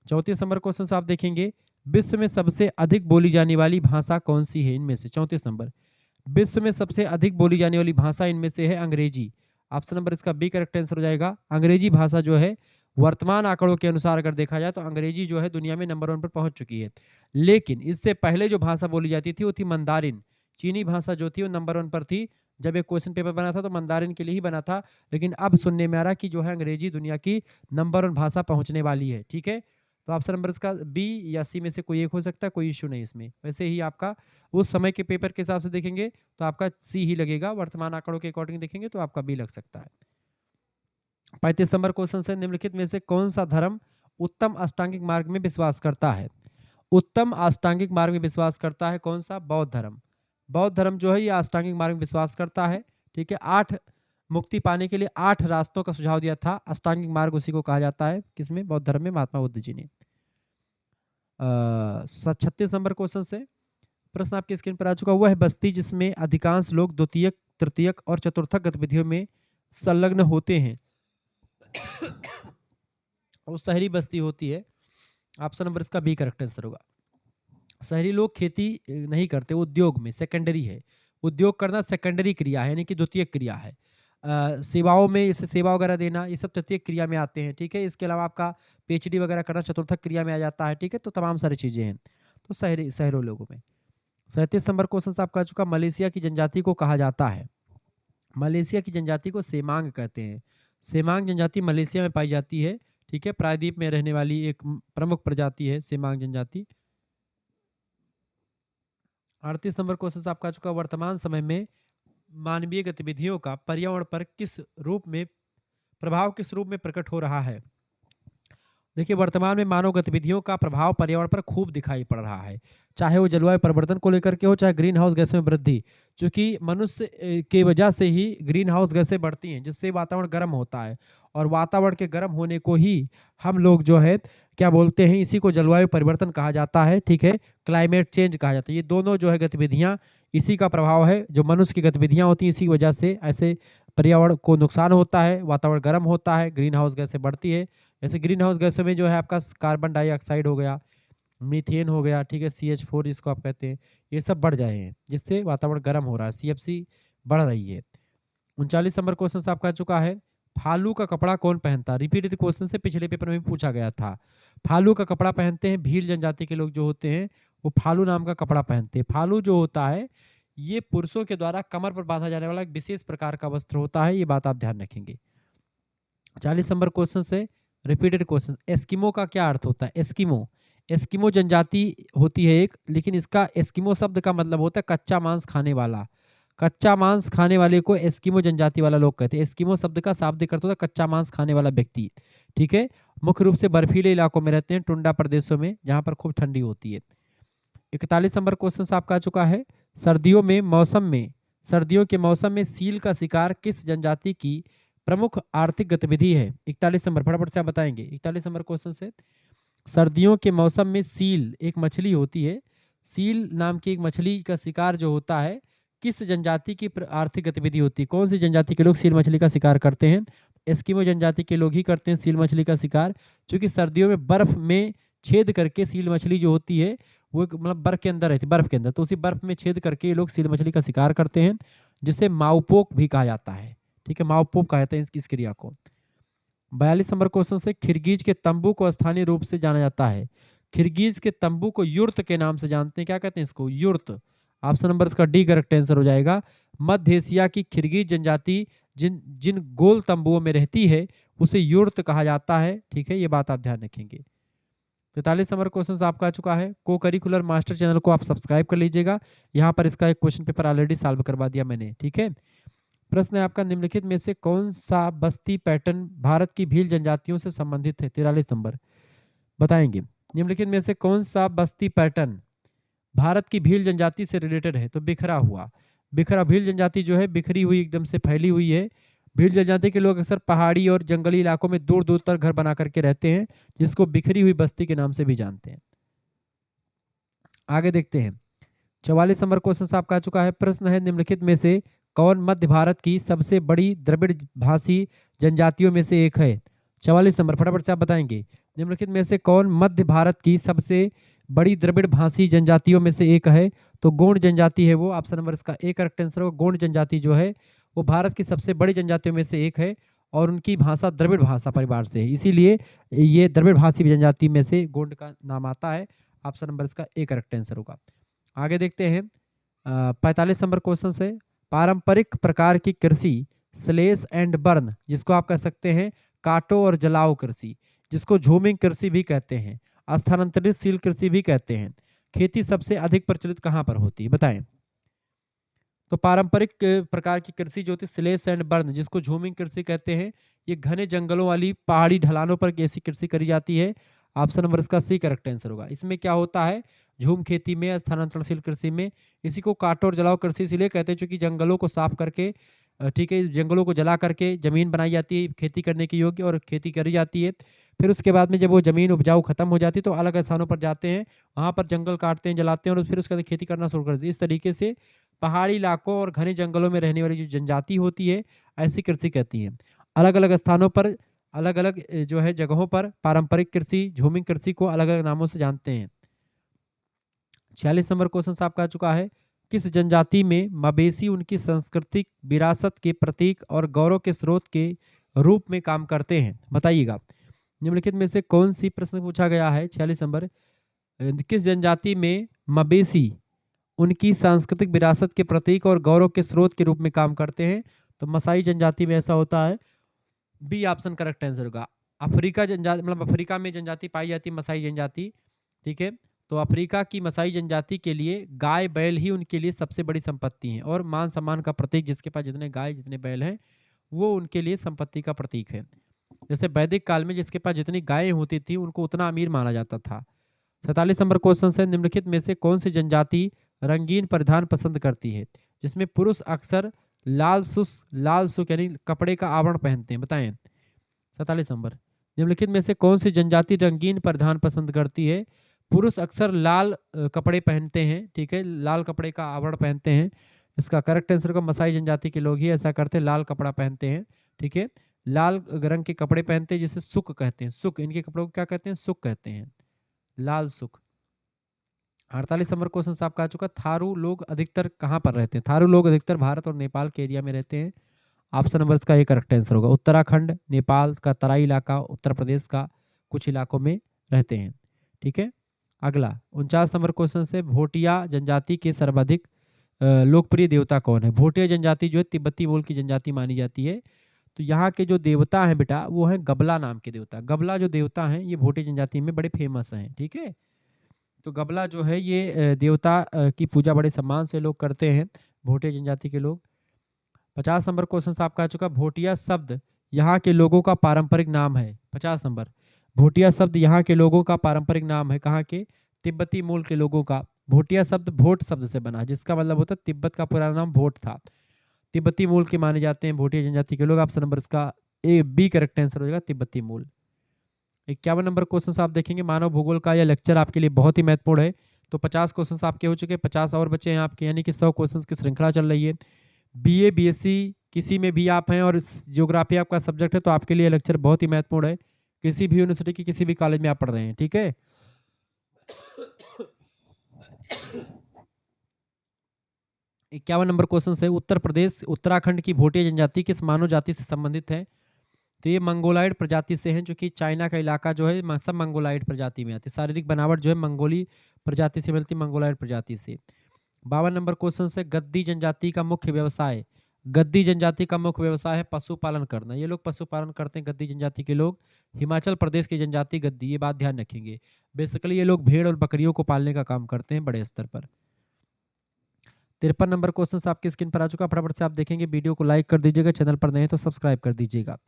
34 number question से आप देखेंगे, विश्व में सबसे अधिक बोली जाने वाली भाषा कौन सी है इनमें से? 34 नंबर, विश्व में सबसे अधिक बोली जाने वाली भाषा इनमें से है अंग्रेजी। ऑप्शन नंबर इसका बी करेक्ट आंसर हो जाएगा। अंग्रेजी भाषा जो है, वर्तमान आंकड़ों के अनुसार अगर देखा जाए तो अंग्रेजी जो है दुनिया में नंबर 1 पर पहुंच चुकी है। लेकिन इससे पहले जो भाषा बोली जाती थी वो थी मंदारिन। चीनी भाषा जो थी वो नंबर 1 पर थी। जब एक क्वेश्चन पेपर बना था तो मंदारिन के लिए ही बना था, लेकिन अब सुनने में आ रहा कि जो है अंग्रेजी दुनिया की नंबर 1 भाषा पहुंचने वाली है। ठीक है, तो ऑप्शन नंबर इसका बी या सी में से कोई एक हो सकता है, कोई इश्यू नहीं इसमें। वैसे ही आपका उस समय के पेपर के हिसाब से देखेंगे तो आपका सी ही लगेगा, वर्तमान आंकड़ों के अकॉर्डिंग देखेंगे तो आपका बी लग सकता है। 35 नंबर क्वेश्चन से, निम्नलिखित में से कौन सा धर्म उत्तम अष्टांगिक मार्ग में विश्वास करता है? उत्तम अष्टांगिक मार्ग में विश्वास करता है कौन सा? बौद्ध धर्म। बौद्ध धर्म जो है ये अष्टांगिक मार्ग में विश्वास करता है। ठीक है, 8 मुक्ति पाने के लिए 8 रास्तों का सुझाव दिया था, अष्टांगिक मार्ग उसी को कहा जाता है। किसमें? बौद्ध धर्म में, महात्मा बुद्ध जी ने। 36 नंबर क्वेश्चन से प्रश्न आपकी स्क्रीन पर आ चुका, वह बस्ती जिसमें अधिकांश लोग द्वितीयक, तृतीयक और चतुर्थक गतिविधियों में संलग्न होते हैं, वो शहरी बस्ती होती है। ऑप्शन नंबर इसका बी करेक्ट आंसर होगा। शहरी लोग खेती नहीं करते, उद्योग में, सेकेंडरी है। उद्योग करना सेकेंडरी क्रिया है, यानी कि द्वितीय क्रिया है। सेवाओं में, इसे सेवा वगैरह देना, ये सब तृतीय क्रिया में आते हैं। ठीक है, इसके अलावा आपका पीएचडी वगैरह करना चतुर्थक क्रिया में आ जाता है। ठीक है, तो तमाम सारी चीज़ें हैं। तो शहरों लोगों में 37 नंबर क्वेश्चन आपका आ चुका, मलेशिया की जनजाति को कहा जाता है। मलेशिया की जनजाति को सेमांग कहते हैं। सेमांग जनजाति मलेशिया में पाई जाती है। ठीक है, प्रायद्वीप में रहने वाली एक प्रमुख प्रजाति है सेमांग जनजाति। 38 नंबर क्वेश्चन आपका आ चुका, वर्तमान समय में मानवीय गतिविधियों का पर्यावरण पर किस रूप में प्रकट हो रहा है। देखिए, वर्तमान में मानव गतिविधियों का प्रभाव पर्यावरण पर खूब दिखाई पड़ रहा है, चाहे वो जलवायु परिवर्तन को लेकर के हो, चाहे ग्रीन हाउस गैसों में वृद्धि, क्योंकि मनुष्य की वजह से ही ग्रीन हाउस गैसें बढ़ती हैं, जिससे वातावरण गर्म होता है, और वातावरण के गर्म होने को ही हम लोग जो है क्या बोलते हैं, इसी को जलवायु परिवर्तन कहा जाता है। ठीक है, क्लाइमेट चेंज कहा जाता है। ये दोनों जो है गतिविधियाँ इसी का प्रभाव है, जो मनुष्य की गतिविधियाँ होती हैं, इसी की वजह से ऐसे पर्यावरण को नुकसान होता है, वातावरण गर्म होता है, ग्रीन हाउस गैसें बढ़ती है। जैसे ग्रीन हाउस गैसों में जो है आपका कार्बन डाइऑक्साइड हो गया, मीथेन हो गया, ठीक है, CH4 जिसको आप कहते हैं, ये सब बढ़ जाए हैं, जिससे वातावरण गर्म हो रहा है, CFC बढ़ रही है। 39 नंबर क्वेश्चन आपका आ चुका है, फालू का कपड़ा कौन पहनता है। रिपीटेड क्वेश्चन से पिछले पेपर में भी पूछा गया था। फालू का कपड़ा पहनते हैं भील जनजाति के लोग जो होते हैं, वो फालू नाम का कपड़ा पहनते हैं। फालू जो होता है, ये पुरुषों के द्वारा कमर पर बांधा जाने वाला एक विशेष प्रकार का वस्त्र होता है, ये बात आप ध्यान रखेंगे। 40 नंबर क्वेश्चन से रिपीटेड क्वेश्चन, एस्किमो का क्या अर्थ होता है। एस्किमो, एस्किमो जनजाति होती है एक, लेकिन इसका एस्किमो शब्द का मतलब होता है कच्चा मांस खाने वाला। कच्चा मांस खाने वाले को एस्किमो जनजाति वाला लोग कहते हैं। एस्किमो शब्द का शाब्दिक अर्थ होता है कच्चा मांस खाने वाला व्यक्ति। ठीक है, मुख्य रूप से बर्फीले इलाकों में रहते हैं, टुंडा प्रदेशों में, जहां पर खूब ठंडी होती है। 41 नंबर क्वेश्चन आपका आ चुका है, सर्दियों के मौसम में सील का शिकार किस जनजाति की प्रमुख आर्थिक गतिविधि है। 41 नंबर, फटाफट से आप बताएंगे। 41 नंबर क्वेश्चन से, सर्दियों के मौसम में सील एक मछली होती है, सील नाम की एक मछली का शिकार जो होता है, किस जनजाति की आर्थिक गतिविधि होती है। कौन सी जनजाति के लोग सील मछली का शिकार करते हैं। एस्किमो जनजाति के लोग ही करते हैं सील मछली का शिकार, क्योंकि सर्दियों में बर्फ में छेद करके सील मछली जो होती है वो मतलब बर्फ के अंदर रहती है, बर्फ के अंदर, तो उसी बर्फ में छेद करके ये लोग सील मछली का शिकार करते हैं, जिसे माउपोक भी कहा जाता है। ठीक है, माउपोक कहा जाता है इस क्रिया को। 42 नंबर क्वेश्चन से, खिरगीज के तंबू को स्थानीय रूप से जाना जाता है। खिरगीज के तंबू को युर्त के नाम से जानते हैं, क्या कहते हैं इसको, युर्त। ऑप्शन नंबर इसका डी करेक्ट आंसर हो जाएगा। मध्य एशिया की खिरगीज जनजाति जिन जिन गोल तंबुओं में रहती है उसे युर्त कहा जाता है। ठीक है, ये बात आप ध्यान रखेंगे। 43 नंबर क्वेश्चन आपका आ चुका है, को करिकुलर मास्टर चैनल को आप सब्सक्राइब कर लीजिएगा, यहाँ पर इसका एक क्वेश्चन पेपर ऑलरेडी सॉल्व करवा दिया मैंने। ठीक है, प्रश्न है आपका, निम्नलिखित में से कौन सा बस्ती पैटर्न भारत की भील जनजातियों से संबंधित है। 43 नंबर बताएंगे, निम्नलिखित में से कौन सा बस्ती पैटर्न भारत की भील जनजाति से रिलेटेड है। तो बिखरा हुआ, बिखरा भील जनजाति जो है बिखरी हुई, एकदम से फैली हुई है। भील जनजाति के लोग अक्सर पहाड़ी और जंगली इलाकों में दूर दूर तक घर बना करके रहते हैं, जिसको बिखरी हुई बस्ती के नाम से भी जानते हैं। आगे देखते हैं, 44 नंबर क्वेश्चन आपका आ चुका है, प्रश्न है, निम्नलिखित में से कौन मध्य भारत की सबसे बड़ी द्रविड़ भाषी जनजातियों में से एक है। 44 नंबर, फटाफट से आप बताएंगे, निम्नलिखित में से कौन मध्य भारत की सबसे बड़ी द्रविड़ भाषी जनजातियों में से एक है। तो गोंड जनजाति है वो, ऑप्शन नंबर इसका ए करेक्ट आंसर होगा। गोंड जनजाति जो है वो भारत की सबसे बड़ी जनजातियों में से एक है, और उनकी भाषा द्रविड़ भाषा परिवार से है, इसीलिए ये द्रविड़ भाषी जनजाति में से गोंड का नाम आता है। ऑप्शन नंबर इसका ए करेक्ट आंसर होगा। आगे देखते हैं, 45 नंबर क्वेश्चन से, पारंपरिक प्रकार की कृषि स्लेश एंड बर्न, जिसको आप कह सकते हैं काटो और जलाओ कृषि, जिसको झूमिंग कृषि भी कहते हैं, स्थानांतरित शील कृषि भी कहते हैं, खेती सबसे अधिक प्रचलित कहाँ पर होती है, बताएं। तो पारंपरिक प्रकार की कृषि जो होती है स्लेश एंड बर्न, जिसको झूमिंग कृषि कहते हैं, ये घने जंगलों वाली पहाड़ी ढलानों पर ऐसी कृषि करी जाती है। ऑप्शन नंबर इसका सी करेक्ट आंसर होगा। इसमें क्या होता है, झूम खेती में, स्थानांतरणशील कृषि में, इसी को काटो और जलाओ कृषि इसलिए कहते हैं क्योंकि जंगलों को साफ करके, ठीक है, जंगलों को जला करके जमीन बनाई जाती है खेती करने की योग्य, और खेती करी जाती है। फिर उसके बाद में जब वो जमीन उपजाऊ खत्म हो जाती है तो अलग स्थानों पर जाते हैं, वहाँ पर जंगल काटते हैं, जलाते हैं, और फिर उसके बाद खेती करना शुरू कर देते हैं। इस तरीके से पहाड़ी इलाकों और घने जंगलों में रहने वाली जो जनजाति होती है, ऐसी कृषि कहती है। अलग अलग स्थानों पर, अलग अलग जो है जगहों पर पारंपरिक कृषि, झूमिंग कृषि को अलग अलग नामों से जानते हैं। 46 नंबर क्वेश्चन आपका आ चुका है, किस जनजाति में मवेशी उनकी सांस्कृतिक विरासत के प्रतीक और गौरव के स्रोत के रूप में काम करते हैं, बताइएगा। निम्नलिखित में से कौन सी प्रश्न पूछा गया है। 46 नंबर, किस जनजाति में मवेशी उनकी सांस्कृतिक विरासत के प्रतीक और गौरव के स्रोत के रूप में काम करते हैं। तो मसाई जनजाति में ऐसा होता है। बी ऑप्शन करेक्ट आंसर होगा। अफ्रीका जनजाति मतलब अफ्रीका में जनजाति पाई जाती है मसाई जनजाति, ठीक है। तो अफ्रीका की मसाई जनजाति के लिए गाय बैल ही उनके लिए सबसे बड़ी संपत्ति है और मान सम्मान का प्रतीक। जिसके पास जितने गाय जितने बैल हैं वो उनके लिए संपत्ति का प्रतीक है। जैसे वैदिक काल में जिसके पास जितनी गायें होती थी उनको उतना अमीर माना जाता था। 47 नंबर क्वेश्चन है, निम्नलिखित में से कौन सी जनजाति रंगीन परिधान पसंद करती है? जिसमें पुरुष अक्सर लाल सुस यानी कपड़े का आवरण पहनते हैं, बताएं। 47 नंबर, निम्नलिखित में से कौन सी जनजाति रंगीन परिधान पसंद करती है? पुरुष अक्सर लाल कपड़े पहनते हैं, ठीक है, लाल कपड़े का आवरण पहनते हैं। इसका करेक्ट आंसर होगा मसाई जनजाति के लोग ही ऐसा करते हैं, लाल कपड़ा पहनते हैं, ठीक है। लाल रंग के कपड़े पहनते हैं जिसे सुक कहते हैं। सुक, इनके कपड़ों को क्या कहते हैं? सुक कहते हैं, लाल सुक। 48 नंबर क्वेश्चन से आपका आ चुका। थारू लोग अधिकतर कहाँ पर रहते हैं? थारू लोग अधिकतर भारत और नेपाल के एरिया में रहते हैं। ऑप्शन नंबर इसका ये करेक्ट आंसर होगा। उत्तराखंड, नेपाल का तराई इलाका, उत्तर प्रदेश का कुछ इलाकों में रहते हैं, ठीक है। अगला 49 नंबर क्वेश्चन से, भोटिया जनजाति के सर्वाधिक लोकप्रिय देवता कौन है? भोटिया जनजाति जो है तिब्बती मूल की जनजाति मानी जाती है। तो यहाँ के जो देवता हैं बेटा वो हैं गबला नाम के देवता। गबला जो देवता हैं ये भोटिया जनजाति में बड़े फेमस हैं, ठीक है। तो गबला जो है ये देवता की पूजा बड़े सम्मान से लोग करते हैं, भोटिया जनजाति के लोग। 50 नंबर क्वेश्चन से आपका आ चुका। भोटिया शब्द यहाँ के लोगों का पारंपरिक नाम है। 50 नंबर, भोटिया शब्द यहाँ के लोगों का पारंपरिक नाम है। कहाँ के? तिब्बती मूल के लोगों का। भोटिया शब्द भोट शब्द से बना, जिसका मतलब होता है तिब्बत का पुराना नाम भोट था। तिब्बती मूल के माने जाते हैं भोटिया जनजाति के लोग। ऑप्शन नंबर इसका ए बी करेक्ट आंसर हो जाएगा, तिब्बती मूल। 51 नंबर क्वेश्चन आप देखेंगे। मानव भूगोल का यह लेक्चर आपके लिए बहुत ही महत्वपूर्ण है। तो 50 क्वेश्चन आपके हो चुके हैं, 50 और बचे हैं आपके, यानी कि 100 क्वेश्चन की श्रृंखला चल रही है। बीए बीएससी किसी में भी आप हैं और ज्योग्राफी आपका सब्जेक्ट है तो आपके लिए लेक्चर बहुत ही महत्वपूर्ण है। किसी भी यूनिवर्सिटी की किसी भी कॉलेज में आप पढ़ रहे हैं, ठीक है। 51 नंबर क्वेश्चन है। उत्तर प्रदेश उत्तराखंड की भोटिया जनजाति किस मानव जाति से संबंधित है? तो ये मंगोलाइड प्रजाति से हैं, जो कि चाइना का इलाका जो है सब मंगोलाइड प्रजाति में आती है। शारीरिक बनावट जो है मंगोली प्रजाति से मिलती है, मंगोलाइड प्रजाति से। 52 नंबर क्वेश्चन से, गद्दी जनजाति का मुख्य व्यवसाय। गद्दी जनजाति का मुख्य व्यवसाय है पशुपालन करना। ये लोग पशुपालन करते हैं गद्दी जनजाति के लोग। हिमाचल प्रदेश की जनजाति गद्दी, ये बात ध्यान रखेंगे। बेसिकली ये लोग भेड़ और बकरियों को पालने का काम करते हैं बड़े स्तर पर। 53 नंबर क्वेश्चन आपकी स्क्रीन पर आ चुका, फटाफट से आप देखेंगे। वीडियो को लाइक कर दीजिएगा, चैनल पर नए हैं तो सब्सक्राइब कर दीजिएगा।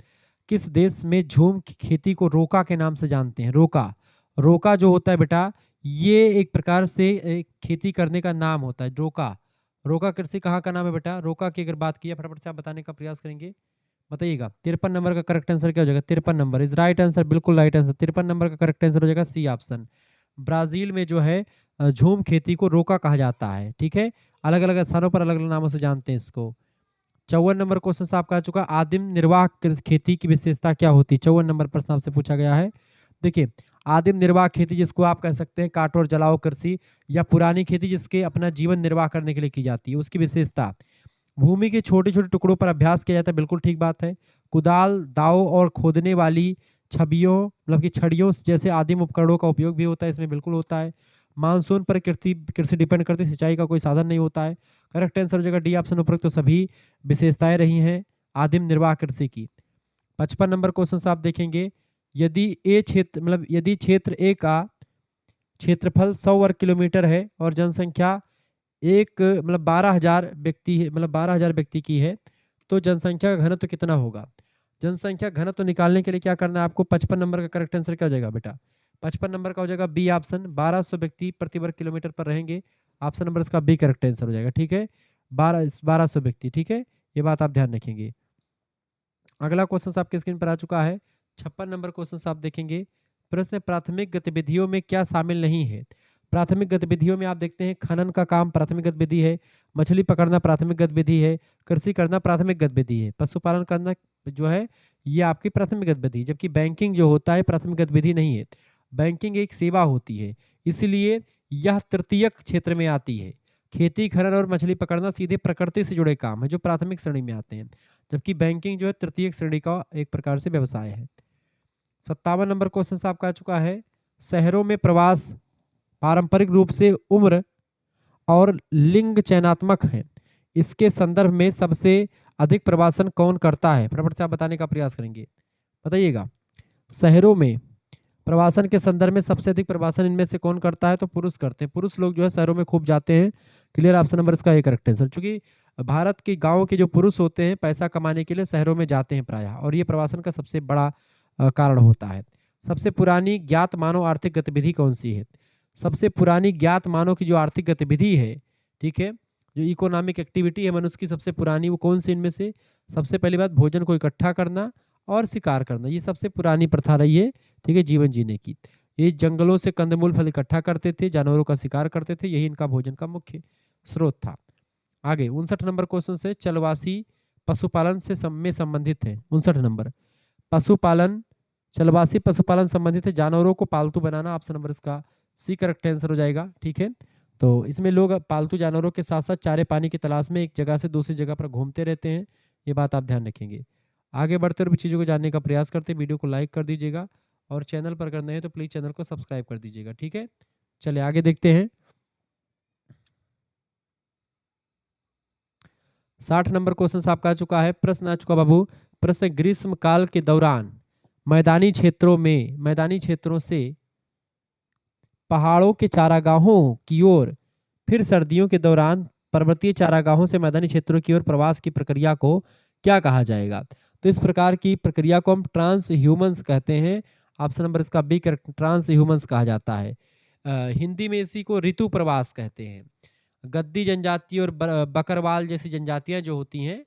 किस देश में झूम की खेती को रोका के नाम से जानते हैं? रोका, रोका जो होता है बेटा ये एक प्रकार से एक खेती करने का नाम होता है, रोका। रोका कृषि कहाँ का नाम है बेटा? रोका की अगर बात की फटाफट से आप बताने का प्रयास करेंगे, बताइएगा। 53 नंबर का करेक्ट आंसर क्या हो जाएगा? 53 नंबर इज राइट आंसर, बिल्कुल राइट आंसर। 53 नंबर का करेक्ट आंसर हो जाएगा सी ऑप्शन। ब्राजील में जो है झूम खेती को रोका कहा जाता है, ठीक है। अलग अलग स्थानों पर अलग अलग नामों से जानते हैं इसको। 54 नंबर क्वेश्चन आपका आ चुका। आदिम निर्वाह खेती की विशेषता क्या होती है? 54 नंबर प्रश्न आपसे पूछा गया है। देखिए, आदिम निर्वाह खेती जिसको आप कह सकते हैं काटो और जलाओ कृषि, या पुरानी खेती जिसके अपना जीवन निर्वाह करने के लिए की जाती है, उसकी विशेषता। भूमि के छोटे छोटे टुकड़ों पर अभ्यास किया जाता है, बिल्कुल ठीक बात है। कुदाल, दाव और खोदने वाली छबियों मतलब कि छड़ियों जैसे आदिम उपकरणों का उपयोग भी होता है इसमें, बिल्कुल होता है। मानसून पर कृषि कृषि डिपेंड करती है, सिंचाई का कोई साधन नहीं होता है। करेक्ट आंसर हो जाएगा डी ऑप्शन। उपरोक्त तो सभी विशेषताएं रही हैं आदिम निर्वाह कृषि की। 55 नंबर क्वेश्चन से आप देखेंगे। यदि ए क्षेत्र मतलब यदि क्षेत्र ए का क्षेत्रफल 100 वर्ग किलोमीटर है और जनसंख्या एक मतलब 12,000 व्यक्ति है, मतलब 12,000 व्यक्ति की है, तो जनसंख्या का घनत्व कितना होगा? जनसंख्या घनत्व निकालने के लिए क्या करना है आपको? 55 नंबर का करेक्ट आंसर क्या हो जाएगा बेटा? 55 नंबर का हो जाएगा बी ऑप्शन। 1200 व्यक्ति प्रति वर्ग किलोमीटर पर रहेंगे। ऑप्शन नंबर इसका बी करेक्ट आंसर हो जाएगा, ठीक है। 1200 व्यक्ति, ठीक है, ये बात आप ध्यान रखेंगे। अगला क्वेश्चन आपके स्क्रीन पर आ चुका है। 56 नंबर क्वेश्चन आप देखेंगे। प्रश्न, प्राथमिक गतिविधियों में क्या शामिल नहीं है? प्राथमिक गतिविधियों में आप देखते हैं खनन का काम प्राथमिक गतिविधि है, मछली पकड़ना प्राथमिक गतिविधि है, कृषि करना प्राथमिक गतिविधि है, पशुपालन करना जो है ये आपकी प्राथमिक गतिविधि, जबकि बैंकिंग जो होता है प्राथमिक गतिविधि नहीं है। बैंकिंग एक सेवा होती है, इसलिए यह तृतीयक क्षेत्र में आती है। खेती, खनन और मछली पकड़ना सीधे प्रकृति से जुड़े काम है जो प्राथमिक श्रेणी में आते हैं, जबकि बैंकिंग जो है तृतीयक श्रेणी का एक प्रकार से व्यवसाय है। 57 नंबर क्वेश्चन आपका आ चुका है। शहरों में प्रवास पारंपरिक रूप से उम्र और लिंग चयनात्मक है, इसके संदर्भ में सबसे अधिक प्रवासन कौन करता है? फटाफट से आप बताने का प्रयास करेंगे, बताइएगा। शहरों में प्रवासन के संदर्भ में सबसे अधिक प्रवासन इनमें से कौन करता है? तो पुरुष करते हैं। पुरुष लोग जो है शहरों में खूब जाते हैं। क्लियर, ऑप्शन नंबर इसका ए करेक्ट आंसर। चूंकि भारत के गांव के जो पुरुष होते हैं पैसा कमाने के लिए शहरों में जाते हैं प्रायः, और ये प्रवासन का सबसे बड़ा कारण होता है। सबसे पुरानी ज्ञात मानव आर्थिक गतिविधि कौन सी है? सबसे पुरानी ज्ञात मानव की जो आर्थिक गतिविधि है, ठीक है, जो इकोनॉमिक एक्टिविटी है मनुष्य की सबसे पुरानी, वो कौन सी इनमें से? सबसे पहली बात, भोजन को इकट्ठा करना और शिकार करना, ये सबसे पुरानी प्रथा रही है, ठीक है, जीवन जीने की। ये जंगलों से कंदमूल फल इकट्ठा करते थे, जानवरों का शिकार करते थे, यही इनका भोजन का मुख्य स्रोत था। आगे 59 नंबर क्वेश्चन से, चलवासी पशुपालन से में संबंधित है। 59 नंबर, पशुपालन, चलवासी पशुपालन संबंधित है, जानवरों को पालतू बनाना, ऑप्शन नंबर इसका सी करेक्ट आंसर हो जाएगा, ठीक है। तो इसमें लोग पालतू जानवरों के साथ साथ चारे पानी की तलाश में एक जगह से दूसरी जगह पर घूमते रहते हैं, ये बात आप ध्यान रखेंगे। आगे बढ़ते हुए चीज़ों को जानने का प्रयास करते हैं, वीडियो को लाइक कर दीजिएगा और चैनल पर अगर नए हैं तो प्लीज़ चैनल को सब्सक्राइब कर दीजिएगा, ठीक है। चलिए आगे देखते हैं। 60 नंबर क्वेश्चन आपका आ चुका है, प्रश्न आ चुका बाबू। प्रश्न, ग्रीष्म काल के दौरान मैदानी क्षेत्रों से पहाड़ों के चारागाहों की ओर, फिर सर्दियों के दौरान पर्वतीय चारागाहों से मैदानी क्षेत्रों की ओर प्रवास की प्रक्रिया को क्या कहा जाएगा? तो इस प्रकार की प्रक्रिया को हम ट्रांस ह्यूमन्स कहते हैं, ऑप्शन नंबर इसका बी करेक्ट, ट्रांस ह्यूमन्स कहा जाता है। हिंदी में इसी को ऋतु प्रवास कहते हैं। गद्दी जनजाति और बकरवाल जैसी जनजातियां जो होती हैं,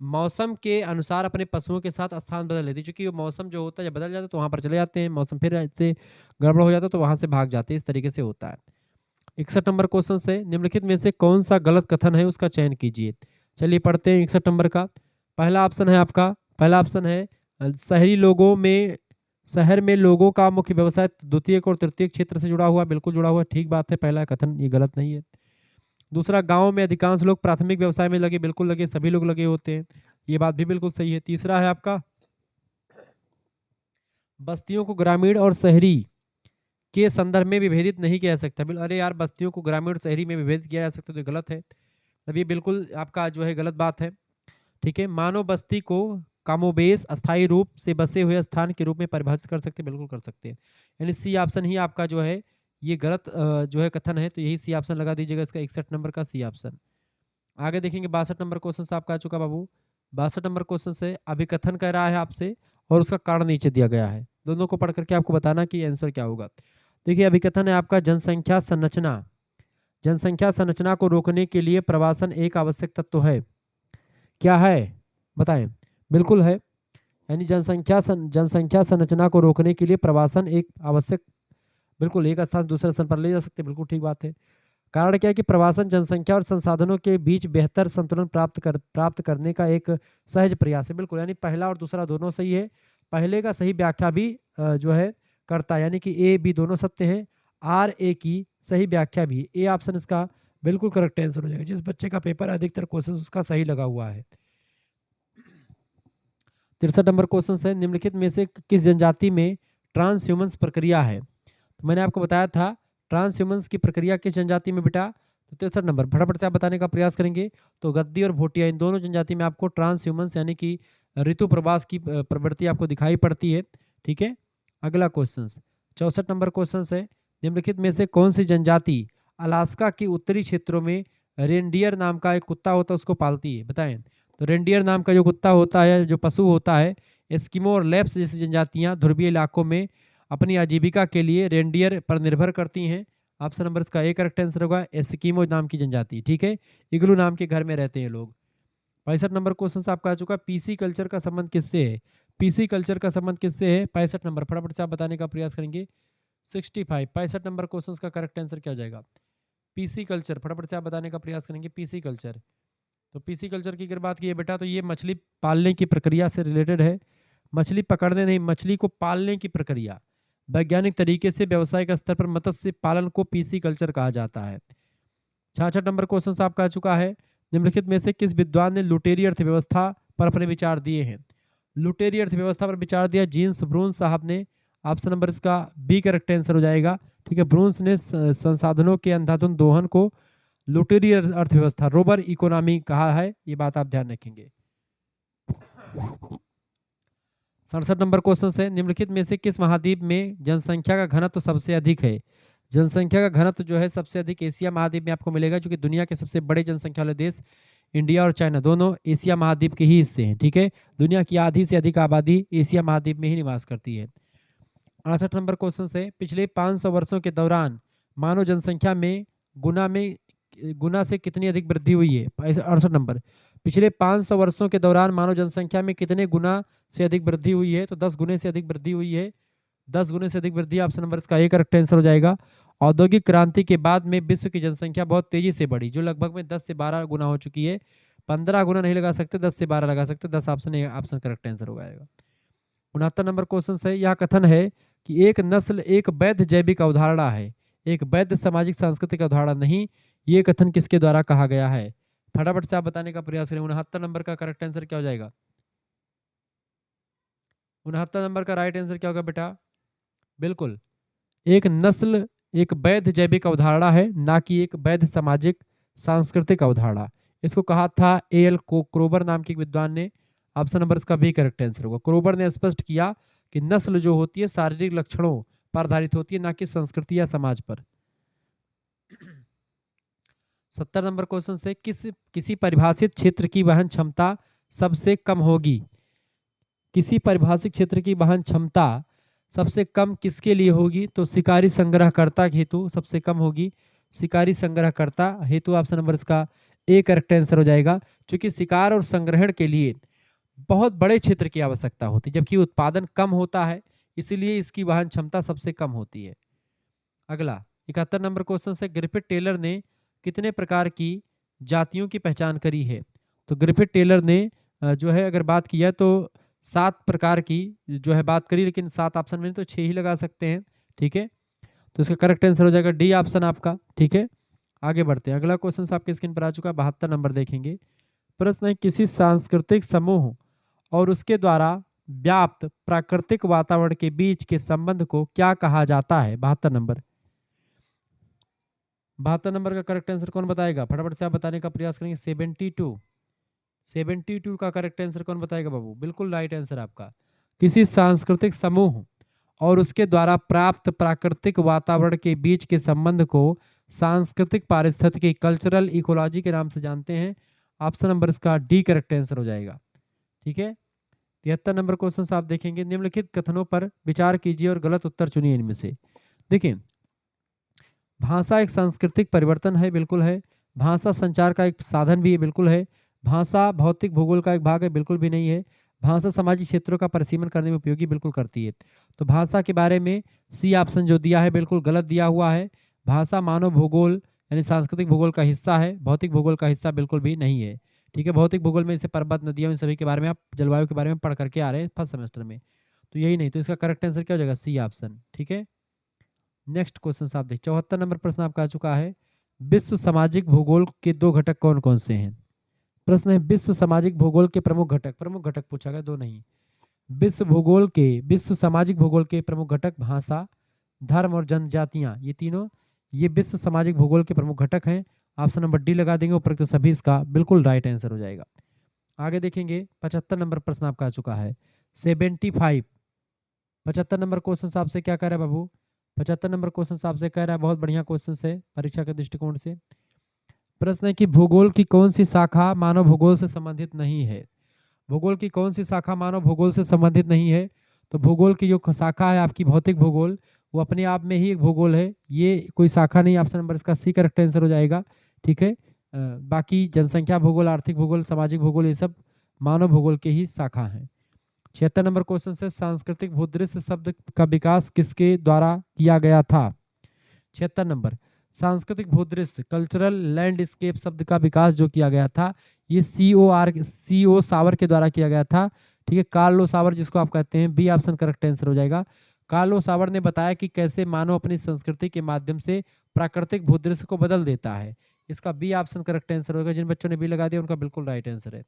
मौसम के अनुसार अपने पशुओं के साथ स्थान बदल लेती है, क्योंकि वो मौसम जो होता है जब बदल जाता है तो वहाँ पर चले जाते हैं, मौसम फिर ऐसे गड़बड़ हो जाता है तो वहाँ से भाग जाते हैं, इस तरीके से होता है। 61 नंबर क्वेश्चन से, निम्नलिखित में से कौन सा गलत कथन है उसका चयन कीजिए। चलिए पढ़ते हैं 61 नंबर का। पहला ऑप्शन है आपका, पहला ऑप्शन है शहर में लोगों का मुख्य व्यवसाय द्वितीयक और तृतीयक क्षेत्र से जुड़ा हुआ, बिल्कुल जुड़ा हुआ, ठीक बात है, पहला कथन ये गलत नहीं है। दूसरा, गांव में अधिकांश लोग प्राथमिक व्यवसाय में लगे, बिल्कुल लगे, सभी लोग लगे होते हैं, ये बात भी बिल्कुल सही है। तीसरा है आपका, बस्तियों को ग्रामीण और शहरी के संदर्भ में विभेदित नहीं किया जा सकता। अरे यार, बस्तियों को ग्रामीण और शहरी में विभेदित किया जा सकता तो गलत है, अब ये बिल्कुल आपका जो है गलत बात है, ठीक है। मानव बस्ती को कामोबेश अस्थायी रूप से बसे हुए स्थान के रूप में परिभाषित कर सकते हैं, बिल्कुल कर सकते हैं, यानी सी ऑप्शन ही आपका जो है ये गलत जो है कथन है, तो यही सी ऑप्शन लगा दीजिएगा इसका 61 नंबर का सी ऑप्शन। आगे देखेंगे 62 नंबर क्वेश्चन से आपका आ चुका बाबू। 62 नंबर क्वेश्चन से अभिकथन कह रहा है आपसे और उसका कारण नीचे दिया गया है, दोनों को पढ़ करके आपको बताना कि आंसर क्या होगा। देखिए अभिकथन है आपका, जनसंख्या संरचना को रोकने के लिए प्रवासन एक आवश्यक तत्व है। क्या है बताएं? बिल्कुल है, यानी जनसंख्या संरचना को रोकने के लिए प्रवासन एक आवश्यक, बिल्कुल, एक स्थान दूसरे स्थान पर ले जा सकते, बिल्कुल ठीक बात है। कारण क्या है कि प्रवासन जनसंख्या और संसाधनों के बीच बेहतर संतुलन प्राप्त करने का एक सहज प्रयास है, बिल्कुल, यानी पहला और दूसरा दोनों सही है। पहले का सही व्याख्या भी जो है करता है, यानी कि ए बी दोनों सत्य हैं, आर ए की सही व्याख्या भी, ए ऑप्शन इसका बिल्कुल करेक्ट आंसर हो जाएगा। जिस बच्चे का पेपर अधिकतर क्वेश्चन उसका सही लगा हुआ है। 63 नंबर क्वेश्चन है, निम्नलिखित में से किस जनजाति में ट्रांस ह्यूमन्स प्रक्रिया है? तो मैंने आपको बताया था ट्रांस ह्यूमन्स की प्रक्रिया किस जनजाति में बेटा? तो 63 नंबर, फटाफट से आप बताने का प्रयास करेंगे। तो गद्दी और भोटिया, इन दोनों जनजाति में आपको ट्रांस ह्यूमन्स यानी कि ऋतु प्रवास की प्रवृत्ति आपको दिखाई पड़ती है, ठीक है। अगला क्वेश्चन 64 नंबर क्वेश्चन है, निम्नलिखित में से कौन सी जनजाति अलास्का के उत्तरी क्षेत्रों में रेनडियर नाम का एक कुत्ता होता है उसको पालती है? बताएं। तो रेनडियर नाम का जो कुत्ता होता है, जो पशु होता है, एस्किमो और लैप्स जैसी जनजातियां ध्रुवीय इलाकों में अपनी आजीविका के लिए रेनडियर पर निर्भर करती हैं। ऑप्शन नंबर इसका ए करेक्ट आंसर होगा, एस्किमो नाम की जनजाति, ठीक है। इग्लू नाम के घर में रहते हैं लोग। 65 नंबर क्वेश्चन आपका आ चुका, पीसी कल्चर का संबंध किससे है? पीसी कल्चर का संबंध किससे है? 65 नंबर, फटाफट से आप बताने का प्रयास करेंगे। 65 नंबर क्वेश्चन का करेक्ट आंसर क्या हो जाएगा? पीसी कल्चर, फटाफट से आप बताने का प्रयास करेंगे। पीसी कल्चर, तो पीसी कल्चर की अगर बात की बेटा तो ये मछली पालने की प्रक्रिया से रिलेटेड है, मछली पकड़ने नहीं, मछली को पालने की प्रक्रिया, वैज्ञानिक तरीके से व्यावसायिक स्तर पर मत्स्य पालन को पीसी कल्चर कहा जाता है। 66 नंबर क्वेश्चन आपका आ चुका है, निम्नलिखित में से किस विद्वान ने लुटेरी अर्थव्यवस्था पर अपने विचार दिए हैं? लुटेरी अर्थव्यवस्था पर विचार दिया जीन्स ब्रून्स साहब ने, ऑप्शन नंबर इसका बी करेक्ट आंसर हो जाएगा, ठीक है। ब्रून्स ने संसाधनों के अंधाधुंध दोहन को लुटेरी अर्थव्यवस्था, रोबर इकोनॉमी कहा है, ये बात आप ध्यान रखेंगे। 67 नंबर क्वेश्चन है, निम्नलिखित में से किस महाद्वीप में जनसंख्या का घनत्व सबसे अधिक है? जनसंख्या का घनत्व जो है सबसे अधिक एशिया महाद्वीप में आपको मिलेगा, क्योंकि दुनिया के सबसे बड़े जनसंख्या वाले देश इंडिया और चाइना दोनों एशिया महाद्वीप के ही हिस्से हैं। ठीक है, दुनिया की आधी से अधिक आबादी एशिया महाद्वीप में ही निवास करती है। 68 नंबर क्वेश्चन है, पिछले 500 वर्षों के दौरान मानव जनसंख्या में गुना से कितनी अधिक वृद्धि हुई है? 68 नंबर, पिछले 500 वर्षों के दौरान मानव जनसंख्या में कितने गुना से अधिक वृद्धि हुई है? तो 10 गुने से अधिक वृद्धि हुई है। 10 गुने से अधिक वृद्धि, ऑप्शन नंबर इसका ए करेक्ट आंसर हो जाएगा। औद्योगिक क्रांति के बाद में विश्व की जनसंख्या बहुत तेजी से बढ़ी, जो लगभग में 10 से 12 गुना हो चुकी है। 15 गुना नहीं लगा सकते, 10 से 12 लगा सकते, 10 ऑप्शन करेक्ट आंसर हो जाएगा। 69 नंबर क्वेश्चन है, यह कथन है कि एक नस्ल एक वैध जैविक अवधारणा है, एक वैध सामाजिक सांस्कृतिक अवधारणा नहीं, ये कथन किसके द्वारा कहा गया है? फटाफट से आप बताने का प्रयास करें। 69 नंबर का करेक्ट आंसर क्या हो जाएगा? 69 नंबर का राइट आंसर क्या होगा बेटा? बिल्कुल, एक नस्ल एक वैध जैविक अवधारणा है, ना कि एक वैध सामाजिक सांस्कृतिक अवधारणा। इसको कहा था एल क्रोबर नाम के विद्वान ने। ऑप्शन नंबर इसका भी करेक्ट आंसर होगा। क्रोबर ने स्पष्ट किया कि नस्ल जो होती है शारीरिक लक्षणों पर आधारित होती है, ना कि संस्कृति या समाज पर। 70 नंबर क्वेश्चन से, किसी परिभाषित क्षेत्र की वहन क्षमता सबसे कम होगी? किसी परिभाषित क्षेत्र की वहन क्षमता सबसे कम किसके लिए होगी? तो शिकारी संग्रहकर्ता हेतु सबसे कम होगी, शिकारी संग्रहकर्ता हेतु। ऑप्शन नंबर इसका ए करेक्ट आंसर हो जाएगा, क्योंकि शिकार और संग्रहण के लिए बहुत बड़े क्षेत्र की आवश्यकता होती है, जबकि उत्पादन कम होता है, इसीलिए इसकी वहन क्षमता सबसे कम होती है। अगला 71 नंबर क्वेश्चन से, ग्रिफिथ टेलर ने कितने प्रकार की जातियों की पहचान करी है? तो ग्रिफिथ टेलर ने जो है अगर बात किया तो 7 प्रकार की जो है बात करी, लेकिन 7 ऑप्शन में तो 6 ही लगा सकते हैं। ठीक है, तो इसका करेक्ट आंसर हो जाएगा डी ऑप्शन आपका। ठीक है, आगे बढ़ते हैं। अगला क्वेश्चन आपके स्क्रीन पर आ चुका है, 72 नंबर देखेंगे। प्रश्न है, किसी सांस्कृतिक समूह और उसके द्वारा व्याप्त प्राकृतिक वातावरण के बीच के संबंध को क्या कहा जाता है? 72 नंबर। 72 नंबर का करेक्ट आंसर कौन बताएगा? फटाफट से आप बताने का प्रयास करेंगे। 72 का करेक्ट आंसर कौन बताएगा बाबू? बिल्कुल राइट आंसर आपका। किसी सांस्कृतिक समूह और उसके द्वारा प्राप्त प्राकृतिक वातावरण के बीच के संबंध को सांस्कृतिक पारिस्थितिकी कल्चरल इकोलॉजी के नाम से जानते हैं। ऑप्शन नंबर इसका डी करेक्ट आंसर हो जाएगा। ठीक है, 73 नंबर क्वेश्चन आप देखेंगे, निम्नलिखित कथनों पर विचार कीजिए और गलत उत्तर चुनिए इनमें से। देखिए, भाषा एक सांस्कृतिक परिवर्तन है, बिल्कुल है। भाषा संचार का एक साधन भी है, बिल्कुल है। भाषा भौतिक भूगोल का एक भाग है, बिल्कुल भी नहीं है। भाषा सामाजिक क्षेत्रों का परिसीमन करने में उपयोगी, बिल्कुल करती है। तो भाषा के बारे में सी ऑप्शन जो दिया है बिल्कुल गलत दिया हुआ है। भाषा मानव भूगोल यानी सांस्कृतिक भूगोल का हिस्सा है, भौतिक भूगोल का हिस्सा बिल्कुल भी नहीं है। ठीक है, भौतिक भूगोल में जैसे पर्वत नदियां इन सभी के बारे में आप जलवायु के बारे में पढ़ करके आ रहे हैं फर्स्ट सेमेस्टर में, तो यही नहीं, तो इसका करेक्ट आंसर क्या हो जाएगा? C option. ठीक है, नेक्स्ट क्वेश्चन आप देखिए, 74 नंबर प्रश्न आपका आ चुका है, विश्व सामाजिक भूगोल के 2 घटक कौन कौन से हैं? प्रश्न है, विश्व सामाजिक भूगोल के प्रमुख घटक पूछा गया, 2 नहीं। विश्व सामाजिक भूगोल के प्रमुख घटक भाषा, धर्म और जनजातियां, ये तीनों ये विश्व सामाजिक भूगोल के प्रमुख घटक हैं। ऑप्शन नंबर डी लगा देंगे, उपरोक्त सभी इसका बिल्कुल राइट आंसर हो जाएगा। आगे देखेंगे, 75 नंबर प्रश्न आपका आ चुका है, 75 नंबर क्वेश्चन आपसे क्या कह रहा है बाबू? 75 नंबर क्वेश्चन आपसे कह रहा है, बहुत बढ़िया क्वेश्चन है परीक्षा के दृष्टिकोण से। प्रश्न है कि भूगोल की कौन सी शाखा मानव भूगोल से संबंधित नहीं है? भूगोल की कौन सी शाखा मानव भूगोल से संबंधित नहीं है? तो भूगोल की जो शाखा है आपकी भौतिक भूगोल, वो अपने आप में ही एक भूगोल है, ये कोई शाखा नहीं। ऑप्शन नंबर इसका सी करेक्ट आंसर हो जाएगा। ठीक है, बाकी जनसंख्या भूगोल, आर्थिक भूगोल, सामाजिक भूगोल, ये सब मानव भूगोल के ही शाखा हैं। 76 नंबर क्वेश्चन से, सांस्कृतिक भूदृश्य शब्द का विकास किसके द्वारा किया गया था? 76 नंबर, सांस्कृतिक भूदृश्य कल्चरल लैंडस्केप शब्द का विकास जो किया गया था, ये सीओ सावर के द्वारा किया गया था। ठीक है, कार्लो सावर जिसको आप कहते हैं, बी ऑप्शन करेक्ट आंसर हो जाएगा। कार्लो सावर ने बताया कि कैसे मानव अपनी संस्कृति के माध्यम से प्राकृतिक भूदृश्य को बदल देता है, इसका बी ऑप्शन करेक्ट आंसर होगा। जिन बच्चों ने बी लगा दिया उनका बिल्कुल राइट आंसर है।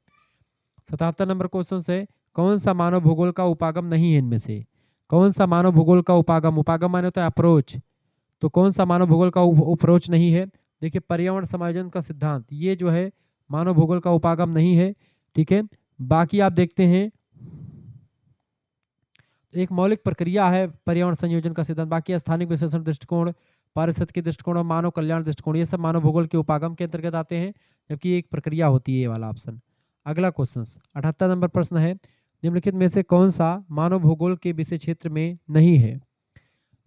77 नंबर क्वेश्चन है, कौन सा मानव भूगोल का उपागम नहीं है इनमें से? कौन सा मानव भूगोल का उपागम माने होता है अप्रोच, तो कौन सा मानव भूगोल का अप्रोच नहीं है? देखिए पर्यावरण समायोजन का सिद्धांत, ये जो है मानव भूगोल का उपागम नहीं है, ठीक है। बाकी आप देखते हैं एक मौलिक प्रक्रिया है पर्यावरण संयोजन का सिद्धांत, बाकी स्थानिक विश्लेषण दृष्टिकोण, पारिस्थितिकी दृष्टिकोण और मानव कल्याण दृष्टिकोण, ये सब मानव भूगोल के उपागम के अंतर्गत आते हैं, जबकि एक प्रक्रिया होती है ये वाला ऑप्शन। अगला क्वेश्चन 78 नंबर प्रश्न है, निम्नलिखित में से कौन सा मानव भूगोल के विषय क्षेत्र में नहीं है?